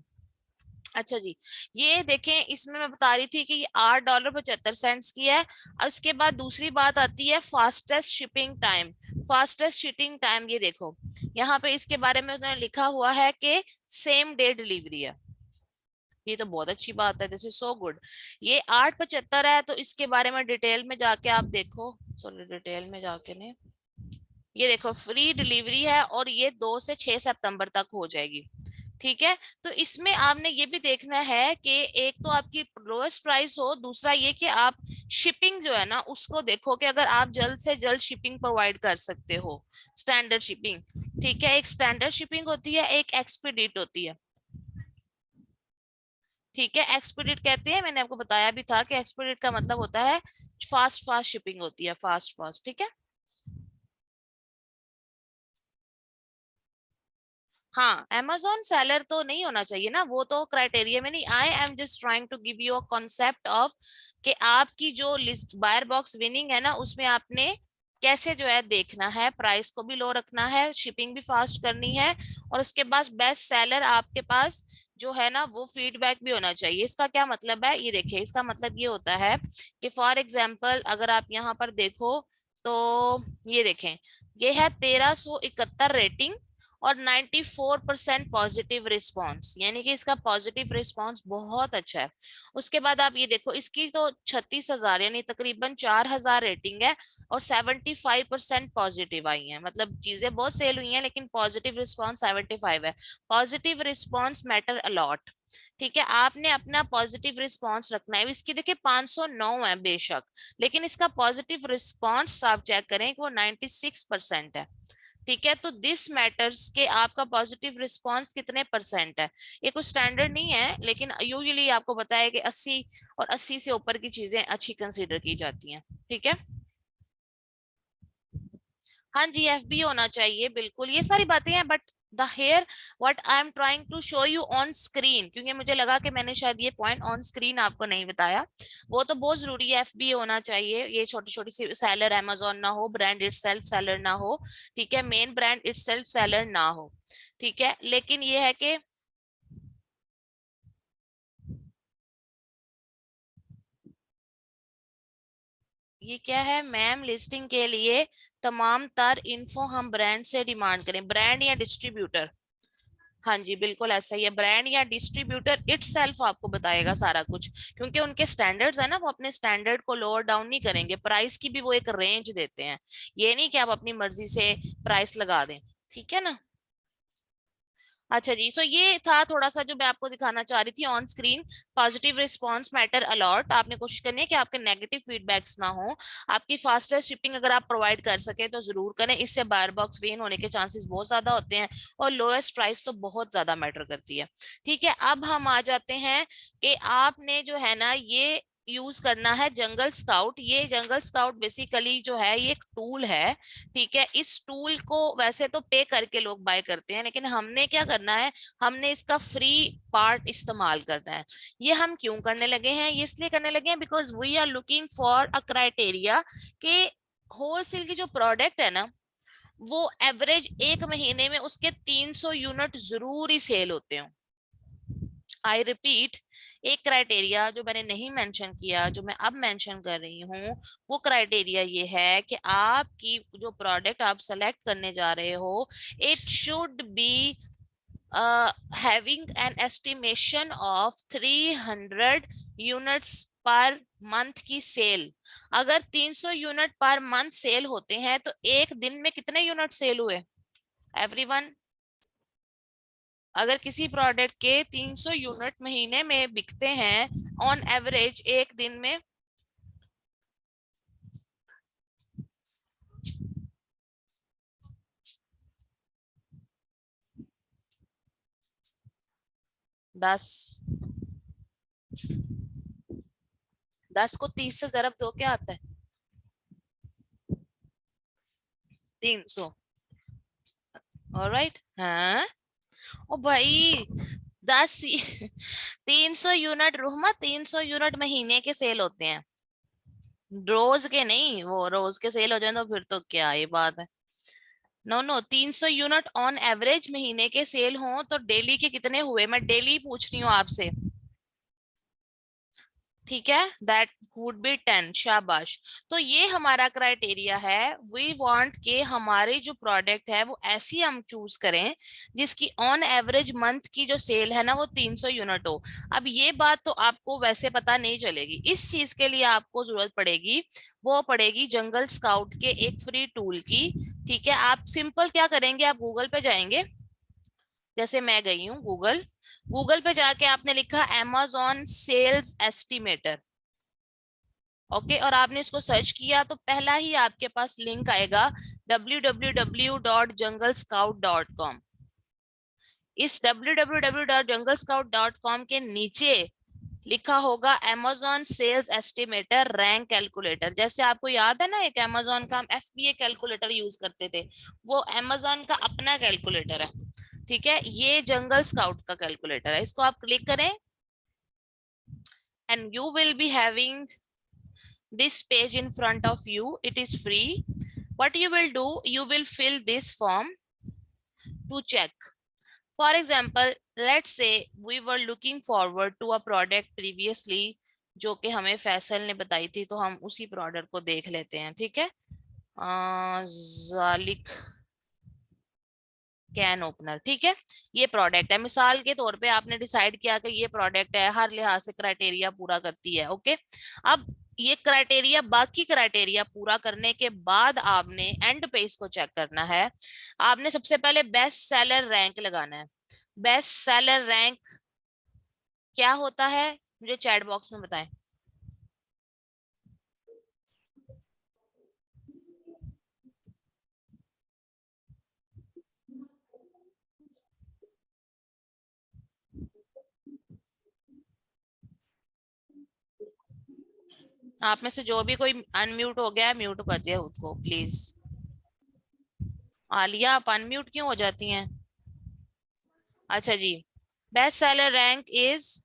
अच्छा जी, ये देखें, इसमें मैं बता रही थी कि ये $8.75 की है। और उसके बाद दूसरी बात आती है fastest shipping time. Fastest shipping time, ये देखो यहाँ पे इसके बारे में उन्होंने लिखा हुआ है कि सेम डे डिलीवरी है। ये तो बहुत अच्छी बात है, दिस इज सो गुड। ये 8.75 है, तो इसके बारे में डिटेल में जाके आप देखो। सॉरी, डिटेल में जाके नहीं, ये देखो फ्री डिलीवरी है, और ये 2 से 6 सितंबर तक हो जाएगी। ठीक है, तो इसमें आपने ये भी देखना है कि एक तो आपकी लोएस्ट प्राइस हो, दूसरा ये कि आप शिपिंग जो है ना उसको देखो कि अगर आप जल्द से जल्द शिपिंग प्रोवाइड कर सकते हो, स्टैंडर्ड शिपिंग। ठीक है, एक स्टैंडर्ड शिपिंग होती है, एक एक्सपीडिट होती है। ठीक है, एक्सपीडिट कहते हैं, मैंने आपको बताया भी था कि एक्सपीडिट का मतलब होता है फास्ट फास्ट शिपिंग होती है, फास्ट फास्ट। ठीक है, हाँ, amazon सेलर तो नहीं होना चाहिए ना, वो तो क्राइटेरिया में नहीं। I am just trying to give you a concept of कि आपकी जो लिस्ट बायर बॉक्स विनिंग है ना, उसमें आपने कैसे जो है देखना है, प्राइस को भी लो रखना है, शिपिंग भी फास्ट करनी है, और उसके बाद बेस्ट सेलर आपके पास जो है ना वो फीडबैक भी होना चाहिए। इसका क्या मतलब है, ये देखिए, इसका मतलब ये होता है कि फॉर एग्जाम्पल अगर आप यहाँ पर देखो तो ये देखें, ये है 1371 रेटिंग और 94% पॉजिटिव रिस्पॉन्स, यानी कि इसका पॉजिटिव रिस्पॉन्स बहुत अच्छा है। उसके बाद आप ये देखो, इसकी तो 36,000 यानी तकरीबन 4,000 रेटिंग है और 75% पॉजिटिव आई है, मतलब चीजें बहुत सेल हुई हैं लेकिन पॉजिटिव रिस्पॉन्स 75 है। Positive response matter a lot. ठीक है, आपने अपना पॉजिटिव रिस्पॉन्स रखना है। इसकी देखिए 509 है बेशक, लेकिन इसका पॉजिटिव रिस्पॉन्स आप चेक करें कि वो 96% है। ठीक है, तो दिस मैटर्स के आपका पॉजिटिव रिस्पांस कितने परसेंट है। ये कुछ स्टैंडर्ड नहीं है, लेकिन यूजुअली आपको बताया कि 80 और 80 से ऊपर की चीजें अच्छी कंसीडर की जाती हैं। ठीक है, हाँ जी, एफबी होना चाहिए बिल्कुल, ये सारी बातें हैं, but the here what I am trying to show you on screen, क्योंकि मुझे लगा कि मैंने शायद ये पॉइंट ऑन स्क्रीन आपको नहीं बताया, वो तो बहुत जरूरी है, एफबी होना चाहिए। ये छोटी छोटी सी सेलर अमेजोन ना हो, ब्रांड इटसेल्फ सेलर ना हो, ठीक है, मेन ब्रांड इटसेल्फ सेलर ना हो। ठीक है, लेकिन ये है कि ये क्या है मैम, लिस्टिंग के लिए तमाम तार इन्फो हम ब्रांड से डिमांड करें, ब्रांड या डिस्ट्रीब्यूटर। हाँ जी, बिल्कुल ऐसा ही है, ब्रांड या डिस्ट्रीब्यूटर इटसेल्फ आपको बताएगा सारा कुछ, क्योंकि उनके स्टैंडर्ड्स है ना, वो अपने स्टैंडर्ड को लोअर डाउन नहीं करेंगे, प्राइस की भी वो एक रेंज देते हैं, ये नहीं कि आप अपनी मर्जी से प्राइस लगा दें। ठीक है ना। अच्छा जी, सो ये था थोड़ा सा जो मैं आपको दिखाना चाह रही थी on screen. Positive response matter a lot, आपने कोशिश करनी है कि आपके नेगेटिव फीडबैक्स ना हो। आपकी फास्टेस्ट शिपिंग अगर आप प्रोवाइड कर सके तो जरूर करें, इससे बायर बॉक्स वेन होने के चांसेस बहुत ज्यादा होते हैं, और लोएस्ट प्राइस तो बहुत ज्यादा मैटर करती है। ठीक है, अब हम आ जाते हैं कि आपने जो है ना ये यूज करना है जंगल स्काउट। ये जंगल स्काउट बेसिकली जो है ये एक टूल है। ठीक है, इस टूल को वैसे तो पे करके लोग बाय करते हैं, लेकिन हमने क्या करना है, हमने इसका फ्री पार्ट इस्तेमाल करना है। ये हम क्यों करने लगे हैं, ये इसलिए करने लगे हैं because we are looking for a criteria कि होलसेल की जो प्रोडक्ट है ना, वो एवरेज एक महीने में उसके 300 यूनिट जरूर ही सेल होते हैं। आई रिपीट, एक क्राइटेरिया जो मैंने नहीं मेंशन किया, जो मैं अब मेंशन कर रही हूँ, वो क्राइटेरिया ये है कि आपकी जो प्रोडक्ट आप सेलेक्ट करने जा रहे हो, it should be having an estimation of 300 units per month की सेल। अगर 300 यूनिट पर मंथ सेल होते हैं तो एक दिन में कितने यूनिट सेल हुए एवरीवन। अगर किसी प्रोडक्ट के 300 यूनिट महीने में बिकते हैं ऑन एवरेज एक दिन में, 10, 10 को 30 से जरब दो, क्या आता है, 300। ऑलराइट, हाँ। ओ भाई, 10 300 यूनिट रोहमा, 300 यूनिट महीने के सेल होते हैं, रोज के नहीं, वो रोज के सेल हो जाए तो फिर तो क्या ये बात है। No no, 300 unit on average महीने के सेल हों तो डेली के कितने हुए, मैं डेली पूछ रही हूँ आपसे। ठीक है, दैट वुड बी 10, शाबाश। तो ये हमारा क्राइटेरिया है, वी वांट के हमारे जो प्रोडक्ट है वो ऐसी हम चूज करें जिसकी ऑन एवरेज मंथ की जो सेल है ना वो 300 यूनिट हो। अब ये बात तो आपको वैसे पता नहीं चलेगी, इस चीज के लिए आपको जरूरत पड़ेगी, वो पड़ेगी जंगल स्काउट के एक फ्री टूल की। ठीक है, आप सिंपल क्या करेंगे, आप गूगल पे जाएंगे, जैसे मैं गई हूँ गूगल, गूगल पे जाके आपने लिखा amazon सेल्स एस्टिमेटर। ओके, और आपने इसको सर्च किया तो पहला ही आपके पास लिंक आएगा www.junglescout.com। इस www.junglescout.com के नीचे लिखा होगा amazon sales estimator rank calculator. जैसे आपको याद है ना, एक amazon का हम FBA कैलकुलेटर यूज करते थे, वो amazon का अपना कैलकुलेटर है। ठीक है, ये जंगल स्काउट का कैलकुलेटर है, इसको आप क्लिक करें and you will be having this page in front of you. It is free. What you will do, you will fill this form to check. For example, let's say we were looking forward to a product previously जो कि हमें फैसल ने बताई थी, तो हम उसी प्रोडक्ट को देख लेते हैं। ठीक है, जालिक कैन ओपनर। ठीक है, ये प्रोडक्ट है, मिसाल के तौर पे आपने डिसाइड किया कि ये प्रोडक्ट है, हर लिहाज से क्राइटेरिया पूरा करती है। ओके, अब ये क्राइटेरिया, बाकी क्राइटेरिया पूरा करने के बाद आपने एंड पे इसको चेक करना है। आपने सबसे पहले बेस्ट सेलर रैंक लगाना है। बेस्ट सेलर रैंक क्या होता है, मुझे चैट बॉक्स में बताएं। आप में से जो भी कोई अनम्यूट हो गया है, म्यूट कर दिया खुद को प्लीज। आलिया, आप अनम्यूट क्यों हो जाती हैं? अच्छा जी, best seller rank is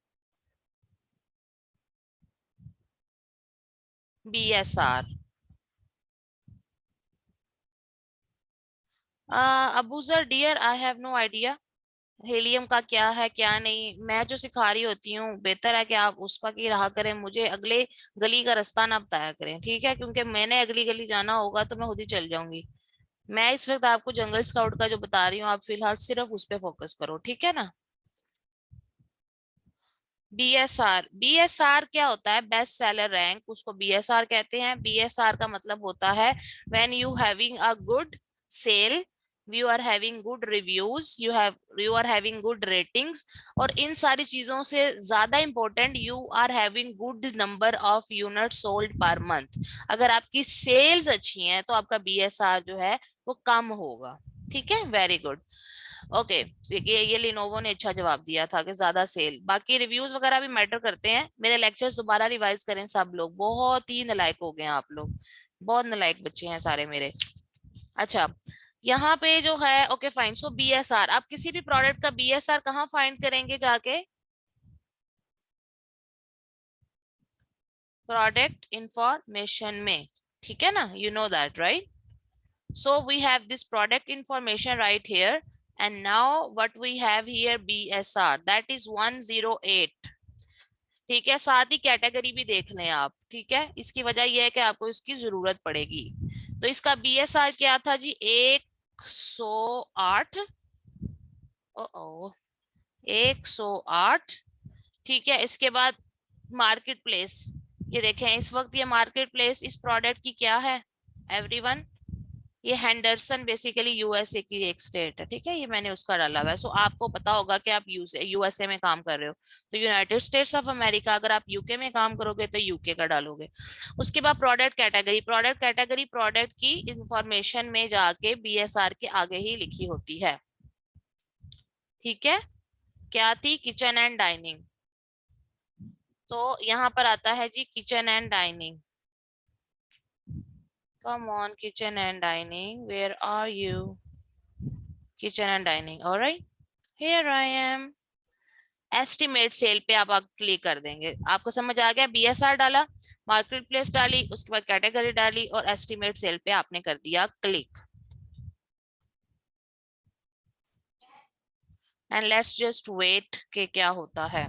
BSR। Abuzar dear, I have no idea helium का क्या है क्या नहीं। मैं जो सिखा रही होती हूँ, बेहतर है कि आप उस पर की रहा करें, मुझे अगले गली का रास्ता ना बताया करें। ठीक है, क्योंकि मैंने अगली गली जाना होगा तो मैं खुद ही चल जाऊंगी। मैं इस वक्त आपको जंगल स्काउट का जो बता रही हूँ, आप फिलहाल सिर्फ उस पर फोकस करो। ठीक है ना। बीएसआर क्या होता है? बेस्ट सेलर रैंक, उसको बीएसआर कहते हैं। बीएसआर का मतलब होता है when you having a good sale, you are having good reviews, you are having good ratings, और इन सारी चीजों से ज्यादा important, you are having good number of unit sold per month. अगर आपकी सेल्स अच्छी हैं तो आपका बीएसआर जो है वो कम होगा। ठीक है, वेरी गुड। ओके, ये लिनोवो ने अच्छा जवाब दिया था कि ज्यादा सेल। बाकी रिव्यूज वगैरह भी मैटर करते हैं। मेरे लेक्चर्स दोबारा रिवाइज करें सब लोग, बहुत ही नालायक हो गए हैं आप लोग, बहुत नालायक बच्चे हैं सारे मेरे। अच्छा, यहाँ पे जो है, ओके फाइन, सो बीएसआर, आप किसी भी प्रोडक्ट का बीएसआर कहाँ फाइंड करेंगे जाके? प्रोडक्ट इंफॉर्मेशन में। ठीक है ना, you know that right. So we have this product information right here, and now what we have here, BSR, that is 108। ठीक है, साथ ही कैटेगरी भी देख लें आप। ठीक है, इसकी वजह यह है कि आपको इसकी जरूरत पड़ेगी। तो इसका BSR क्या था जी? 108। ओ 108। ठीक है, इसके बाद मार्केट प्लेस, ये देखें इस वक्त ये मार्केट प्लेस इस प्रोडक्ट की क्या है एवरीवन? ये हेंडरसन बेसिकली यूएसए की एक स्टेट है। ठीक है, ये मैंने उसका डाला हुआ है। सो आपको पता होगा कि आप यूएसए में काम कर रहे हो तो यूनाइटेड स्टेट्स ऑफ अमेरिका, अगर आप यूके में काम करोगे तो यूके का डालोगे। उसके बाद product category, product category product की इंफॉर्मेशन में जाके बीएसआर के आगे ही लिखी होती है। ठीक है, क्या थी? Kitchen and dining. तो यहाँ पर आता है जी kitchen and dining. Come on, kitchen and dining. Where are you? Kitchen and dining. All right. Here I am. Estimate sale पे आप क्लिक कर देंगे। आपको समझ आ गया? बीएसआर डाला, मार्केट प्लेस डाली, उसके बाद कैटेगरी डाली और एस्टिमेट सेल पे आपने कर दिया click. And let's just wait के क्या होता है।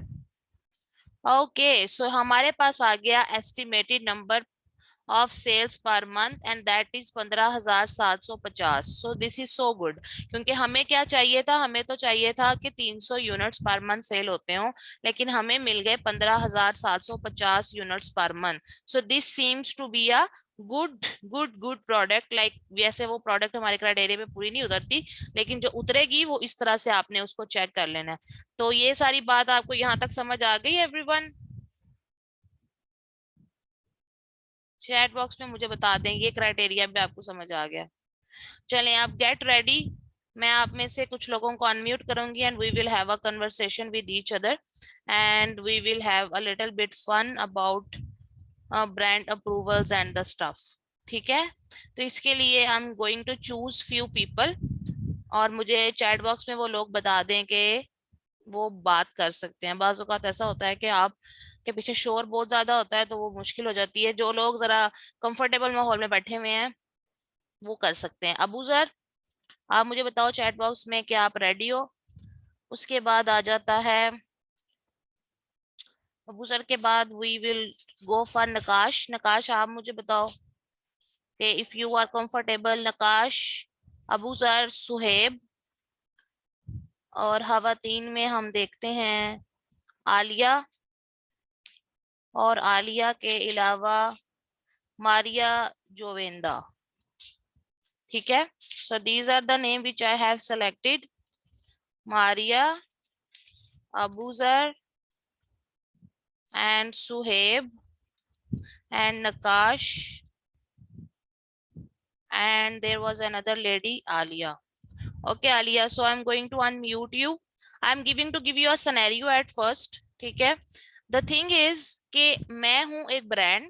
ओके, सो हमारे पास आ गया estimated number of sales per month and that is 15,750। So this is so good, क्योंकि हमें क्या चाहिए था? हमें तो चाहिए था कि 300 यूनिट्स पर मंथ सेल होते हो, लेकिन हमें मिल गए 15,750 units per month. So this seems to be a good good good product. Like वैसे वो प्रोडक्ट हमारे क्राइटेरिया पे पूरी नहीं उतरती, लेकिन जो उतरेगी वो इस तरह से आपने उसको चेक कर लेना है। तो ये सारी बात आपको यहाँ तक समझ आ गई एवरीवन? चैट बॉक्स में मुझे बता दें ये क्राइटेरिया भी आपको समझ आ गया। चलें, आप गेट रेडी। मैं आप में से कुछ लोगों को अनम्यूट करूंगी and we will have a conversation with each other and we will have a little bit fun about brand approvals and the stuff. ठीक है, तो इसके लिए I am going to choose few people और मुझे चैट बॉक्स में वो लोग बता दें कि वो बात कर सकते हैं। बाज़ औक़ात ऐसा होता है कि आप के पीछे शोर बहुत ज्यादा होता है तो वो मुश्किल हो जाती है। जो लोग जरा कंफर्टेबल माहौल में बैठे हुए हैं वो कर सकते हैं। अबू जर, आप मुझे बताओ चैट बॉक्स में कि आप रेडी हो। उसके बाद आ जाता है अबू सर के बाद we will go for Naqash. Naqash, आप मुझे बताओ कि if you are comfortable. Naqash, Abu sir, Suhaib, और हवातीन में हम देखते हैं आलिया, और आलिया के अलावा मारिया जोवेंदा। ठीक है, so these are the name which I have selected. Maria, Abu sir and Suhaib and Nakash, and there was another lady, Alia. Okay, Alia, so I'm going to unmute you. I'm giving to give you a scenario at first. ठीक है, the thing is कि मैं हूं एक ब्रांड,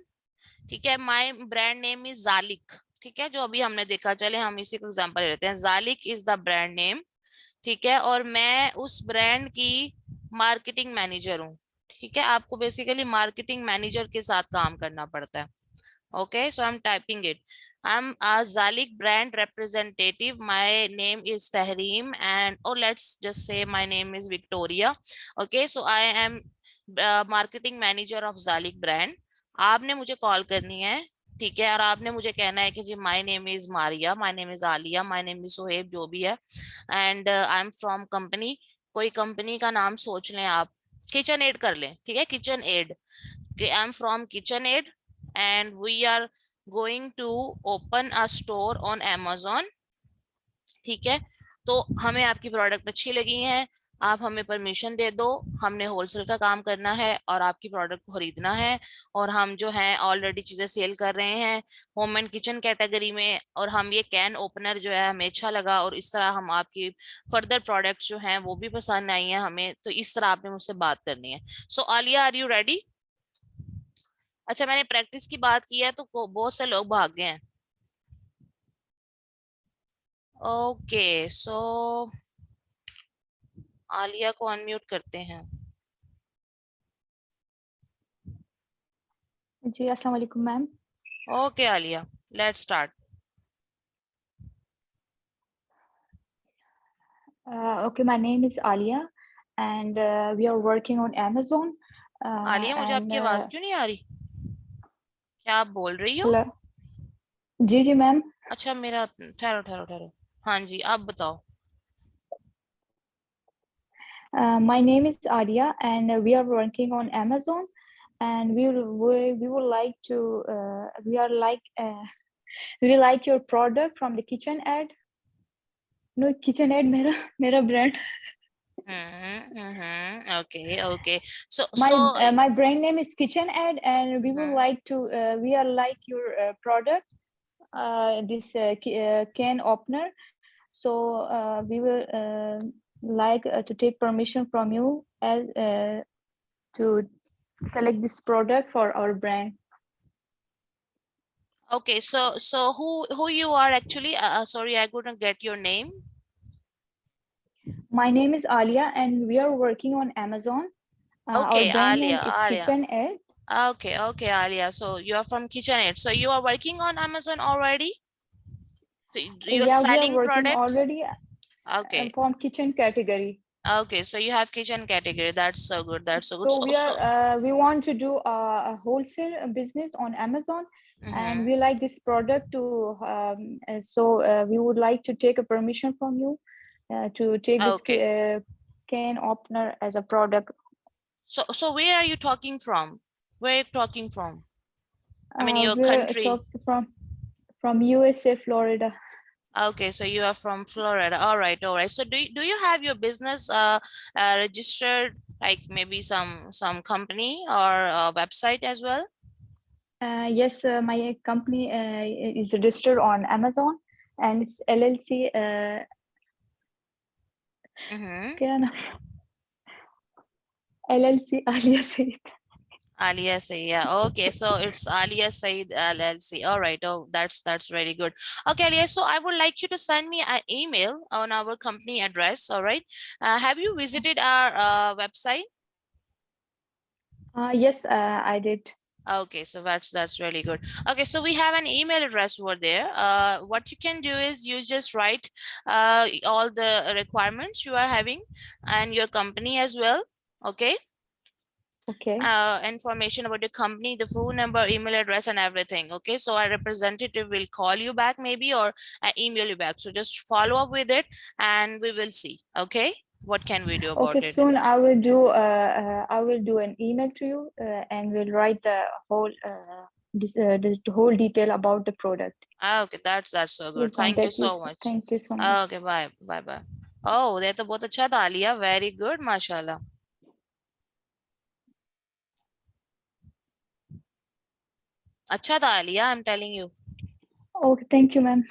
ठीक है, माय ब्रांड नेम इज जालिक। ठीक है, जो अभी हमने देखा, चले हम इसी को एग्जांपल लेते हैं। जालिक इज द ब्रांड नेम, ठीक है, और मैं उस ब्रांड की मार्केटिंग मैनेजर हूँ। ठीक है, आपको बेसिकली मार्केटिंग मैनेजर के साथ काम करना पड़ता है। Okay, so I am typing it. I am a Zalik brand representative. My name is Tahreem, and oh, let's just say my name is Victoria. Okay, so I am marketing manager of Zalik brand. आपने मुझे कॉल करनी है, ठीक है, और आपने मुझे कहना है कि जी my name is Maria, my name is Aliya, my name is Sohaib, जो भी है, and I am from company. कोई कंपनी का नाम सोच लें आप, किचन एड कर लें, ठीक है, kitchen aid. I am from kitchen aid and we are going to open a store on Amazon। ठीक है, तो हमें आपकी प्रोडक्ट अच्छी लगी है, आप हमें परमिशन दे दो। हमने होलसेल का काम करना है और आपकी प्रोडक्ट को खरीदना है, और हम जो है ऑलरेडी चीजें सेल कर रहे हैं होम एंड किचन कैटेगरी में, और हम ये कैन ओपनर जो है हमें अच्छा लगा, और इस तरह हम आपकी फर्दर प्रोडक्ट्स जो हैं वो भी पसंद आई हैं हमें, तो इस तरह आपने मुझसे बात करनी है। सो आलिया, आर यू रेडी? अच्छा, मैंने प्रैक्टिस की बात की है तो बहुत से लोग भाग गए हैं। ओके, सो आलिया को अनम्यूट करते हैं। जी अस्सलाम वालेकुम ma'am. Okay Alia, let's start. Okay, my name is Alia, and we are working on Amazon. Alia, मुझे And आपकी आवाज क्यों नहीं आ रही? क्या आप बोल रही हो? hello, जी जी मैम। अच्छा, मेरा ठहरो ठहरो ठहरो। हाँ जी, आप बताओ। My name is Alia, and we are working on Amazon, and we would like to we like your product from the kitchen ad. No, kitchen ad मेरा मेरा brand. Okay okay, so My so my brand name is Kitchen Ad, and we would like to we are like your product. This can opener, so we will like to take permission from you as to select this product for our brand. okay, so who you are actually? Sorry, I couldn't get your name. My name is Alia, and we are working on Amazon. Our Okay, brand Alia, name is Alia. Kitchen Ad. Okay, okay, Alia. So you are from KitchenAid. So you are working on Amazon already? So you're Yeah, we are selling working products? already Okay. from kitchen category. Okay, so you have kitchen category. That's so good. That's so good. So So, so we want to do a wholesale business on Amazon, and mm-hmm. we like this product to so we would like to take a permission from you to take this Okay. can opener as a product. So where are you talking from? Where are you talking from? I mean your We're country. talking from USA, Florida. Okay, so you are from Florida. All right, all right. So do you have your business registered, like maybe some company or website as well? Yes, my company is registered on Amazon, and it's LLC. Mm-hmm. क्या नाम LLC Alia Said. Alia Saeed. Yeah. Okay. So it's Alia Saeed LLC. All right. Oh, that's very good. Okay, Alia. So I would like you to send me an email on our company address. All right. Have you visited our website? Yes, I did. Okay, so that's really good. Okay, so we have an email address over there. What you can do is you just write all the requirements you are having and your company as well. Okay, Okay. information about your company, the phone number, email address, and everything. Okay, so our representative will call you back maybe or email you back. So just follow up with it, and we will see. Okay, what can we do Okay, about it? soon I will do an email to you and we'll write the whole the whole detail about the product. Okay, that's so We'll good. Thank you contact you. so much. Thank you so much. Okay, bye, bye, bye. Oh, ये तो बहुत अच्छा था आलिया. Very good, माशाल्लाह. अच्छा था Alia. I'm telling you. Okay, thank you, ma'am.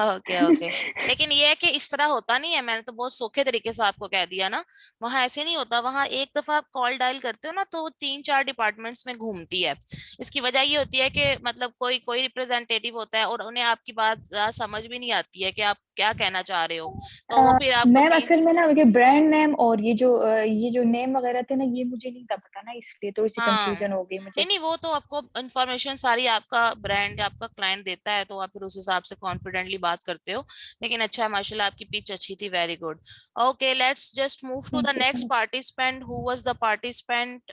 Okay okay. लेकिन ये है कि इस तरह होता नहीं है. मैंने तो बहुत सोखे तरीके से आपको कह दिया ना. वहां ऐसे नहीं होता. वहां एक दफा आप कॉल डायल करते हो ना तो वो 3-4 डिपार्टमेंट्स में घूमती है. इसकी वजह ये होती है कि मतलब कोई कोई रिप्रेजेंटेटिव होता है और उन्हें आपकी बात समझ भी नहीं आती है कि आप क्या कहना चाह रहे हो. तो वो फिर आपको मैम तीन. असल में ना ये ब्रांड नेम और ये जो नेम वगैरह थे ना ये मुझे नहीं था पता ना इसलिए थोड़ी सी हाँ. कंफ्यूजन हो गई नहीं मुझे। नहीं, वो तो आपको इंफॉर्मेशन सारी आपका ब्रांड आपका क्लाइंट देता है तो आप फिर उस हिसाब से कॉन्फिडेंटली बात करते हो. लेकिन अच्छा है माशाल्लाह, आपकी पिच अच्छी थी. Very good. Okay, let's just move to the thank you so next much. Participant. Who was the participant?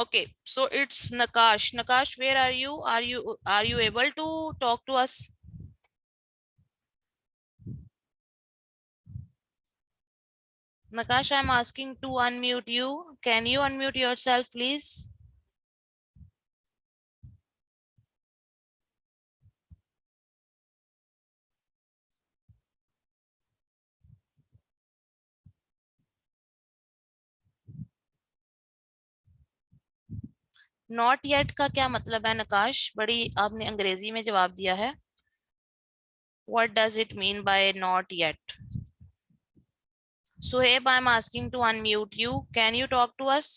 Okay, so it's Nakash. Nakash, where are you? Are you able to talk to us? Nakash, I'm asking to unmute you. Can you unmute yourself, please? Not yet का क्या मतलब है नकाश? बड़ी आपने अंग्रेजी में जवाब दिया है. What does it mean by not yet? Suhaib, I'm asking to unmute you. Can you talk to us?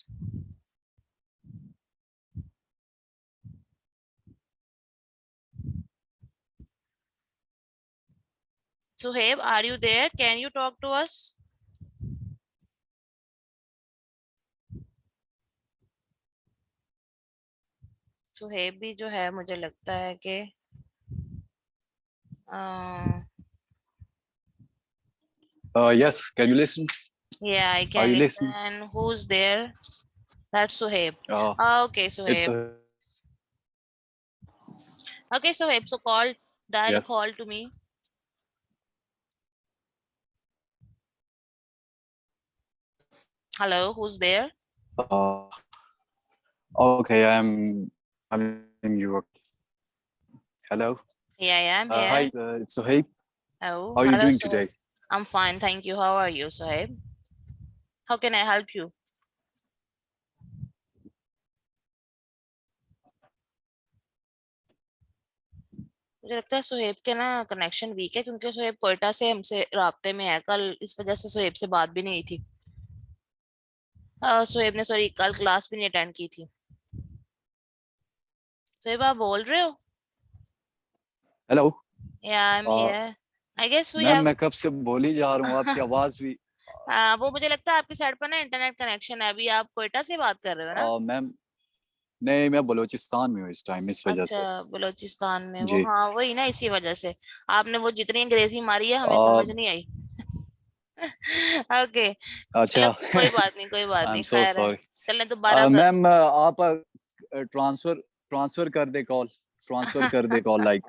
Suhaib, are you there? Can you talk to us? Suhaib भी जो है मुझे लगता है कि Yes, can you listen? yeah, I Are can you listening? listen. Who's there? That's Suhaib. Uh, Okay, it's Suhaib. Okay, Suhaib. So dial yes. call to me. Hello, who's there? Uh, okay, I'm you. Hello. Yeah, I'm Hi, here. it's Sohaib. Oh, How are you hello, doing Suhaib. today? I'm fine, thank you. How are you, Suhaib? How can I help you? मुझे लगता है सुहेब के ना कनेक्शन वीक है क्योंकि सुहेब कोयटा से हमसे राब्ते में है. कल इस वजह से सुहेब से बात भी नहीं हुई थी. सुहेब ने सॉरी कल क्लास भी नहीं अटेंड की थी. सुहेब आप बोल रहे हो? Hello. Yeah I am here. I guess we ma'am have. मैं कब से बोल ही जा रहा हूँ, आपकी आवाज भी. वो मुझे लगता है आपकी साइड पर ना इंटरनेट कनेक्शन है. अभी आप कोयटा से बात कर रहे हो ना? मैम नहीं, मैं बलूचिस्तान में हूँ इस टाइम, इस वजह अच्छा, से. बलूचिस्तान में वो. जी. हाँ वही ना, इसी वजह से आपने वो जितनी अंग्रेजी मारी है हमें uh, समझ नहीं आई. ओके. चलो अच्छा. कोई बात नहीं, कोई बात आई एम नहीं, सो खैर है. सॉरी. चलें दोबारा कर. मैम आप ट्रांसफर ट्रांसफर कर दे कॉल. ट्रांसफर कर दे कॉल, लाइक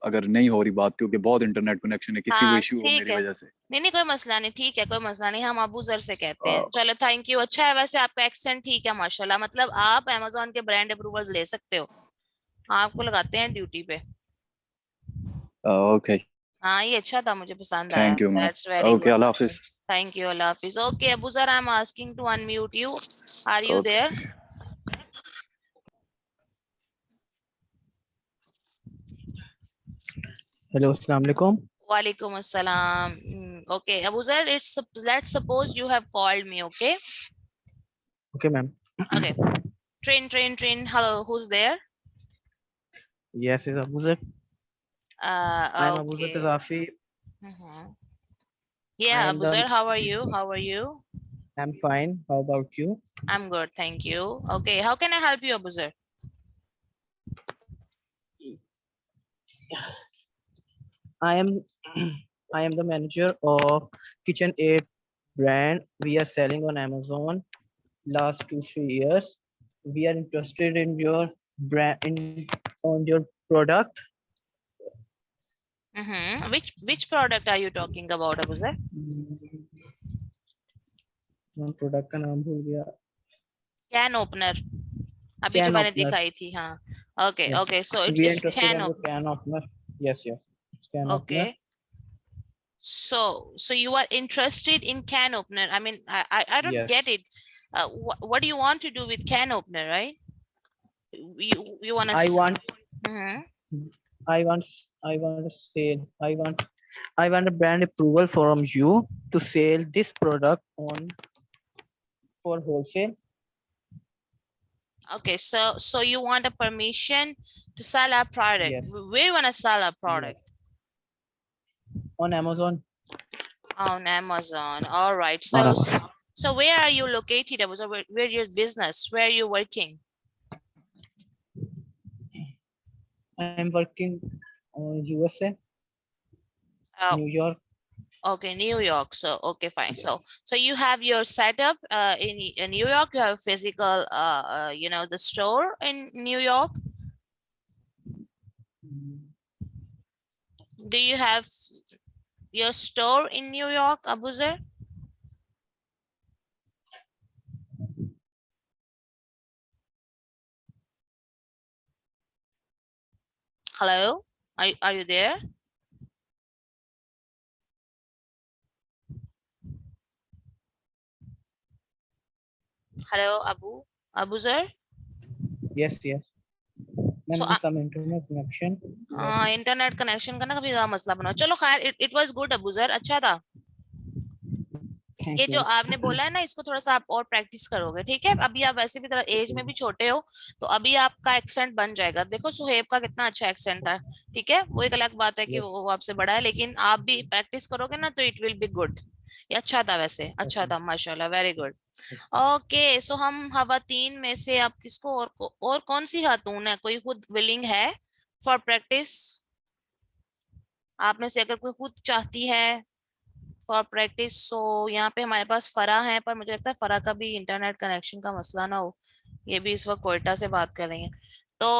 अगर नहीं हो रही बात, क्योंकि बहुत इंटरनेट कनेक्शन है, किसी को हाँ इशू हो ठीक मेरी है. वजह से. नहीं नहीं, कोई मसला नहीं. ठीक है, कोई मसला नहीं. हम अबू जर से कहते हैं. uh, चलो थैंक यू. अच्छा है वैसे आपका एक्सेंट ठीक है माशाल्लाह. मतलब आप अमेजोन के ब्रांड अप्रूवल्स ले सकते हो. आपको लगाते हैं ड्यूटी पे. ओके. हाँ ये अच्छा था, मुझे पसंद आया. Thank you ma'am. That's very okay, good. अल्लाह हाफिज. Thank you. अल्लाह हाफिज. Okay Abuzar, I am asking to unmute you. Are you okay. There? Hello, अस्सलाम वालेकुम. वालेकुम अस्सलाम. Okay, Abu Zar, let's suppose you have called me. Okay. Okay ma'am. Okay. Train. Hello, who's there? Yes, it's Abuzer. I'm Abuzer Okay. Kazafi. Yeah, Abuzer, how are you? How are you? I'm fine. How about you? I'm good, thank you. Okay, how can I help you, Abuzer? I am I am the manager of KitchenAid brand. We are selling on Amazon last 2-3 years. We are interested in your brand on your product. Which product are you talking about, Abuzer? Product का नाम भूल गया. Can opener. अभी जो Can मैंने opener. दिखाई थी, हाँ. Okay, Yes. okay. So We are it's interested can on your opener. can opener. Yes, yes. It's can opener. Okay. So you are interested in can opener. I mean, I don't Yes. get it. What do you want to do with can opener, right? You want to. I want Mm-hmm. I want to sell. I want a brand approval from you to sell this product on for wholesale. Okay, so you want a permission to sell our product. Yes. Where you want to sell our product? Yes. On Amazon. On Amazon. All right. On So Amazon. so where are you located? Where your business? Where are you working? I'm working on USA, Oh, New York. okay, New York. So okay, fine. Yes. So you have your setup in New York. You have physical the store in New York. Do you have your store in New York, Abuzer? Hello, are you there? Hello, Abuzer? Yes, yes. So मैंने some internet connection. Internet connection का ना कभी ज्यादा मसला बना. चलो खैर, इट वाज गुड अबूजर, अच्छा था. Thank ये जो you. आपने बोला है ना, इसको थोड़ा सा आप और प्रैक्टिस करोगे, ठीक है? अभी आप वैसे भी थोड़ा एज में भी छोटे हो, तो अभी आपका एक्सेंट बन जाएगा. देखो सुहेब का कितना अच्छा एक्सेंट था, ठीक है? वो एक अलग बात है कि Yes. वो आपसे बड़ा है, लेकिन आप भी प्रैक्टिस करोगे ना तो इट विल बी गुड. ये अच्छा था, वैसे अच्छा Okay. था, माशाल्लाह, वेरी गुड. ओके, सो हम खवातीन में से आप किसको और कौन सी खातून है, कोई खुद विलिंग है फॉर प्रैक्टिस? आप में से अगर कोई खुद चाहती है फॉर प्रैक्टिस, सो यहाँ पे हमारे पास फरा है, पर मुझे लगता है फरा का भी इंटरनेट कनेक्शन का मसला ना हो. ये भी इस वक्त कोयटा से बात कर रही हैं. तो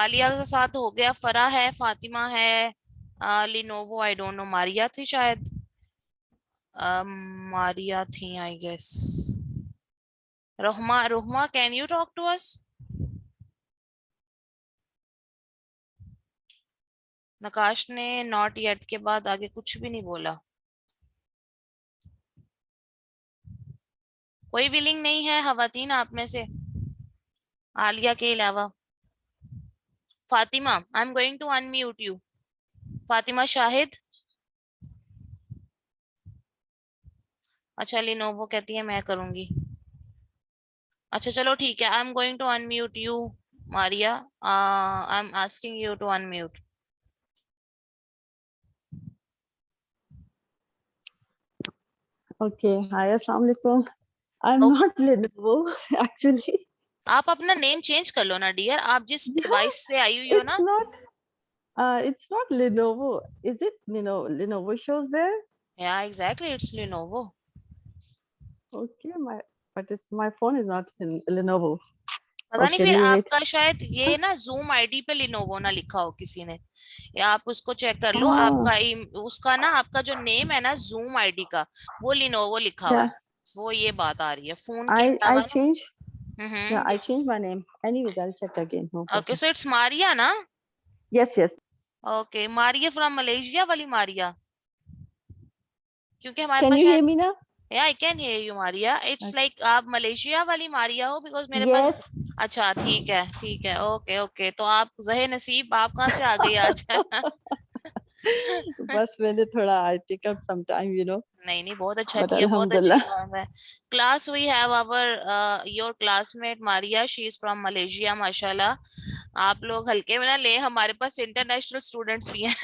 आलिया के साथ हो गया, फरा है, फातिमा है, Lenovo, I don't know, Maria थी शायद. मारिया थी I guess. Rohma, can you talk to us? Naqash ने नॉट येट के बाद आगे कुछ भी नहीं बोला. कोई विलिंग नहीं है खवातीन आप में से आलिया के अलावा? Fatima, I am going to unmute you. Fatima Shahid. अच्छा, लिनोवो कहती है मैं करूंगी. अच्छा चलो ठीक है, I am going to unmute you Maria. I am asking you to unmute. Okay, hi, assalamu alaikum. I'm Oh. not Lenovo actually. आप अपना नेम चेंज कर लो ना डियर, आप जिस Yeah, डिवाइस से आई हुई हो ना. it's not Lenovo. Is it, Lenovo shows there? या exactly, it's Lenovo. Okay, my phone is not in Lenovo. पता नहीं Okay, फिर leave it. आपका शायद ये ना जूम आईडी पे लिनोवो ना लिखा हो किसी ने, या आप उसको चेक कर लो. आपका उसका ना, आपका जो नेम है ना जूम आईडी का, वो लिनोवो लिखा हुआ है. वो ये बात आ रही है फोन के अलावा. I changed. Hmm. Yeah, I changed my name. Anyways, I'll check again. No okay, problem. So it's Maria ना? Yes, yes. Okay, Maria from Malaysia वाली मारिया, क्योंकि हमारे Can पास you hear शायद. me now? या I can hear you Maria. It's like आप मलेशिया वाली मारिया हो, बिकॉज मेरे पास. Yes. अच्छा ठीक है, ओके ओके. तो आप जहे नसीब, आप कहाँ से आ गई आज? बस मैंने थोड़ा I take up some time, you know, नहीं नहीं, बहुत अच्छा but किया, बहुत अच्छी Alhamdulillah. बात है। Class we have our your classmate Maria, she is from Malaysia, माशाल्लाह। आप लोग हल्के में ना ले, हमारे पास इंटरनेशनल स्टूडेंट्स भी हैं।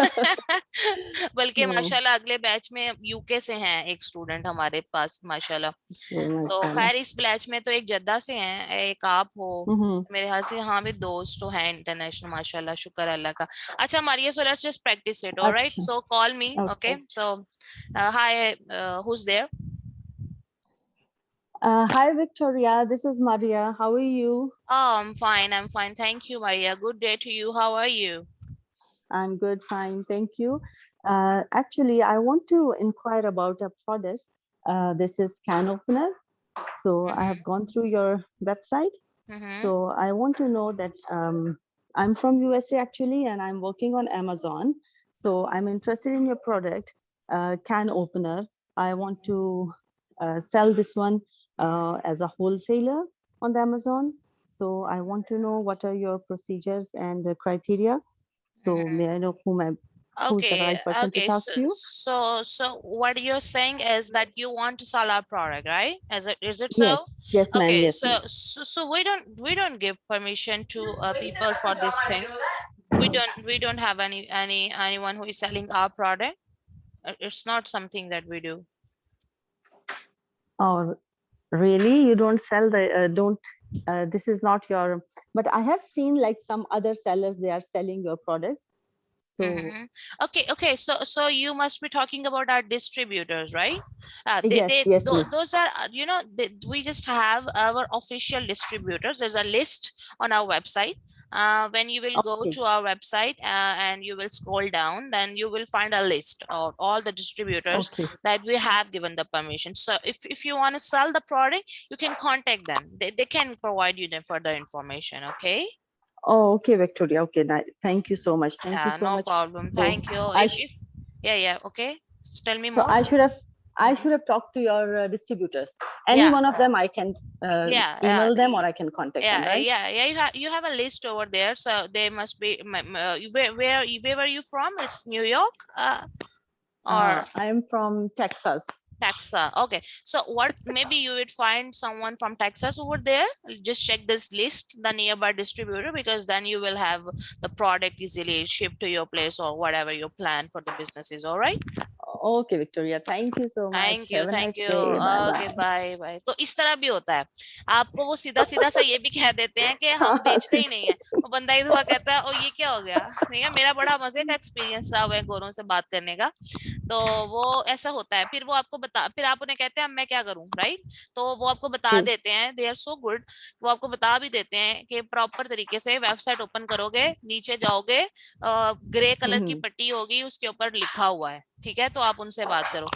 बल्कि No, माशाल्लाह अगले बैच में यूके से हैं एक स्टूडेंट हमारे पास, माशाल्लाह। okay, तो mashallah. खैर इस बैच में तो एक जद्दा से हैं, एक आप हो, Mm-hmm. मेरे ख्याल से हाँ भी दोस्त तो हैं इंटरनेशनल, माशाल्लाह, शुक्र अल्लाह का। अच्छा Maria, so let's just practice it, alright? Acha. So call me, okay? Okay. So hi, who's there? Hi, Victoria. This is Maria. How are you? Oh, I'm fine. I'm fine. Thank you, Maria. Good day to you. How are you? I'm good, fine. Thank you. Actually, I want to inquire about a product. This is Can Opener. So I have gone through your website. Mm-hmm. So I want to know that I'm from USA actually, and I'm working on Amazon. So I'm interested in your product, Can Opener. I want to sell this one as a wholesaler on the Amazon. So I want to know what are your procedures and criteria. So may I know who's the Okay, right person to okay. talk to you? So what you're saying is that you want to sell our product, right? Is it so? Yes, yes, ma'am. Okay, Yes, ma'am. so we don't give permission to people for this thing. We don't have anyone who is selling our product. It's not something that we do. Oh, really? You don't sell the don't. This is not your. But I have seen like some other sellers. They are selling your product. So Mhm. Okay. So you must be talking about our distributors, right? yes, yes, miss. Those are, we just have our official distributors. There's a list on our website. When you will go Okay, to our website and you will scroll down, then you will find a list of all the distributors okay. that we have given the permission. So if you want to sell the product, you can contact them. They can provide you the further information. Okay. Oh, okay, Victoria. Okay, thank you so much. Thank you Yeah, so no much. problem. So Thank you. I If yeah, okay. Tell me so more. I Mhm. should have talked to your distributors. Any Yeah, one of them, I can yeah, email them or I can contact them, right? yeah. You have a list over there, so they must be. Where were you from? It's New York, or I am from Texas. Texas. Okay, so what? Maybe you would find someone from Texas over there. Just check this list, the nearby distributor, because then you will have the product easily shipped to your place or whatever your plan for the business is. All right. Okay, Victoria. Thank you so much. Thank you, Have a thank nice you. day. Bye okay, bye. Bye bye. तो इस तरह भी होता है, आपको वो सीधा सीधा सा ये भी कह देते हैं कि हम बेचते ही नहीं है। वो बंदा एक दफा कहता है, ओ ये क्या हो गया, नहीं है, मेरा बड़ा मजे का एक्सपीरियंस रहा हुआ है गोरों से बात करने का। तो वो ऐसा होता है, फिर वो आपको फिर आप उन्हें कहते हैं अब मैं क्या करूं, राइट? तो वो आपको बता True. देते हैं, दे आर सो गुड। वो आपको बता भी देते हैं कि प्रॉपर तरीके से वेबसाइट ओपन करोगे, नीचे जाओगे, ग्रे कलर की Mhm. पट्टी होगी, उसके ऊपर लिखा हुआ है, ठीक है? तो आप उनसे बात करो।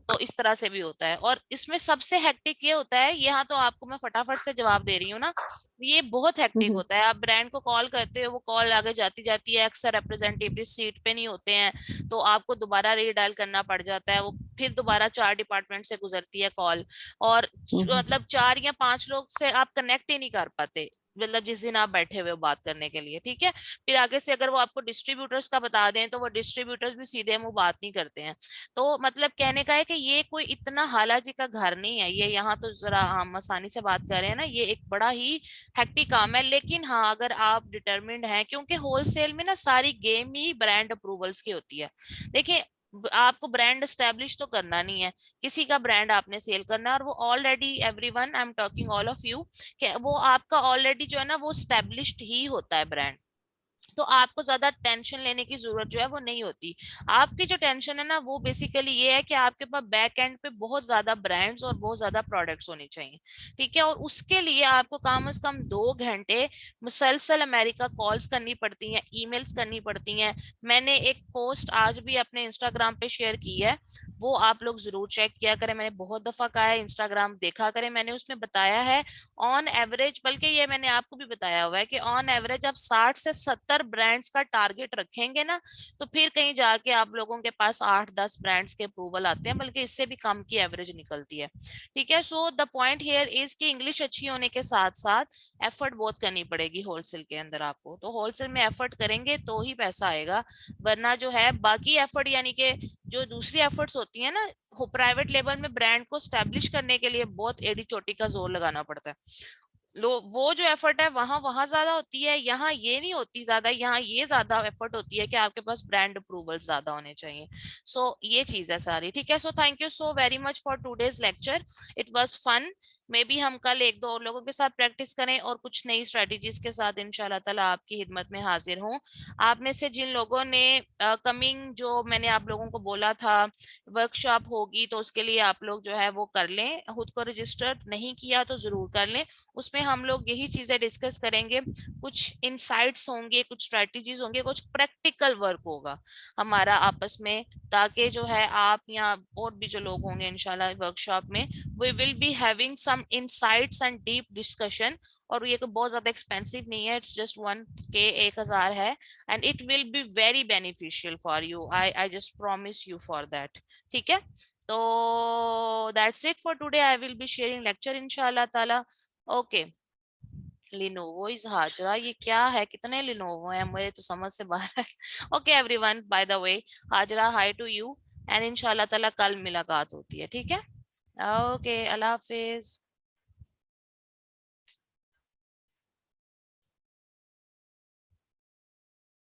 तो इस तरह से भी होता है। और इसमें सबसे हेक्टिक ये होता है, यहाँ तो आपको मैं फटाफट से जवाब दे रही हूँ ना, ये बहुत हेक्टिक Mhm. होता है। आप ब्रांड को कॉल करते हो, वो कॉल आगे जाती जाती है, अक्सर रिप्रेजेंटेटिव सीट पे नहीं होते हैं, तो आपको दोबारा रीडायल करना पड़ जाता है। वो फिर दोबारा 4 डिपार्टमेंट से गुजरती है कॉल, और Mhm. मतलब 4 या 5 लोग से आप कनेक्ट ही नहीं कर पाते, मतलब जिस दिन आप बैठे हुए हो बात करने के लिए, ठीक है? फिर आगे से अगर वो आपको डिस्ट्रीब्यूटर्स का बता दें, तो वो डिस्ट्रीब्यूटर्स भी सीधे मुंह बात नहीं करते हैं। तो मतलब कहने का है कि ये कोई इतना हालाजी का घर नहीं है ये। यहाँ तो जरा हम आसानी से बात कर रहे हैं ना, ये एक बड़ा ही हेक्टिक काम है। लेकिन हाँ, अगर आप डिटर्मिन्ड हैं, क्योंकि होलसेल में ना सारी गेम ही ब्रांड अप्रूवल्स की होती है। देखिए, आपको ब्रांड एस्टेब्लिश तो करना नहीं है, किसी का ब्रांड आपने सेल करना है, और वो already everyone, I am talking all of you, कि वो आपका ऑलरेडी जो है ना वो स्टैब्लिश्ड ही होता है ब्रांड। तो आपको ज्यादा टेंशन लेने की जरूरत जो है वो नहीं होती। आपकी जो टेंशन है ना, वो बेसिकली ये है कि आपके पास बैक एंड पे बहुत ज्यादा ब्रांड्स और बहुत ज्यादा प्रोडक्ट्स होने चाहिए, ठीक है? और उसके लिए आपको कम से कम 2 घंटे मुसलसल अमेरिका कॉल्स करनी पड़ती हैं, ईमेल्स करनी पड़ती हैं। मैंने एक पोस्ट आज भी अपने इंस्टाग्राम पे शेयर की है, वो आप लोग जरूर चेक किया करें। मैंने बहुत दफा कहा है, इंस्टाग्राम देखा करें, मैंने उसमें बताया है ऑन एवरेज, बल्कि ये मैंने आपको भी बताया हुआ है कि ऑन एवरेज आप 60 से 70 ब्रांड्स का टारगेट रखेंगे ना, तो फिर कहीं जाके आप लोगों के पास 8-10 ब्रांड्स के अप्रूवल आते हैं, बल्कि इससे भी कम की एवरेज निकलती है। ठीक है, so the point here is कि इंग्लिश अच्छी होने के साथ साथ एफर्ट बहुत करनी पड़ेगी होलसेल के अंदर आपको। तो होलसेल में एफर्ट करेंगे तो ही पैसा आएगा, वरना जो है बाकी एफर्ट, यानी कि जो दूसरी एफर्ट्स होती है ना प्राइवेट लेवल में, ब्रांड को स्टैब्लिश करने के लिए बहुत एड़ी चोटी का जोर लगाना पड़ता है। लो वो जो एफर्ट है वहां वहां ज्यादा होती है, यहाँ ये नहीं होती ज्यादा, यहाँ ये ज्यादा एफर्ट होती है कि आपके पास ब्रांड अप्रूवल ज्यादा होने चाहिए। सो ये चीज है सारी। ठीक है, so thank you so very much for today's lecture, it was fun. Maybe हम कल एक दो और लोगों के साथ प्रैक्टिस करें और कुछ नई स्ट्रेटेजीज के साथ इंशाल्लाह ताला आपकी खिदमत में हाजिर हूँ। आप में से जिन लोगों ने कमिंग जो मैंने आप लोगों को बोला था वर्कशॉप होगी, तो उसके लिए आप लोग जो है वो कर लें, खुद को रजिस्टर नहीं किया तो जरूर कर लें। उसमें हम लोग यही चीजें डिस्कस करेंगे, कुछ इनसाइट्स होंगे, कुछ स्ट्रेटजीज होंगे, कुछ प्रैक्टिकल वर्क होगा हमारा आपस में, ताकि जो है आप या और भी जो लोग होंगे इंशाल्लाह वर्कशॉप में, we will be having some insights and deep discussion. और ये तो बहुत ज्यादा एक्सपेंसिव नहीं है, इट्स जस्ट 1K 1000 है, and it will be very beneficial for you, I just promise you for that. ठीक है, तो that's it for today, I will be sharing lecture इंशाल्लाह ताला। ओके, लिनोवो इज हाजरा, ये क्या है, कितने लिनोवो हैं, मुझे तो समझ से बाहर है। Okay everyone, by the way Hajra, hi to you, and इंशाल्लाह ताला कल मुलाकात होती है। ठीक है, ओके, अल्लाह हाफिज।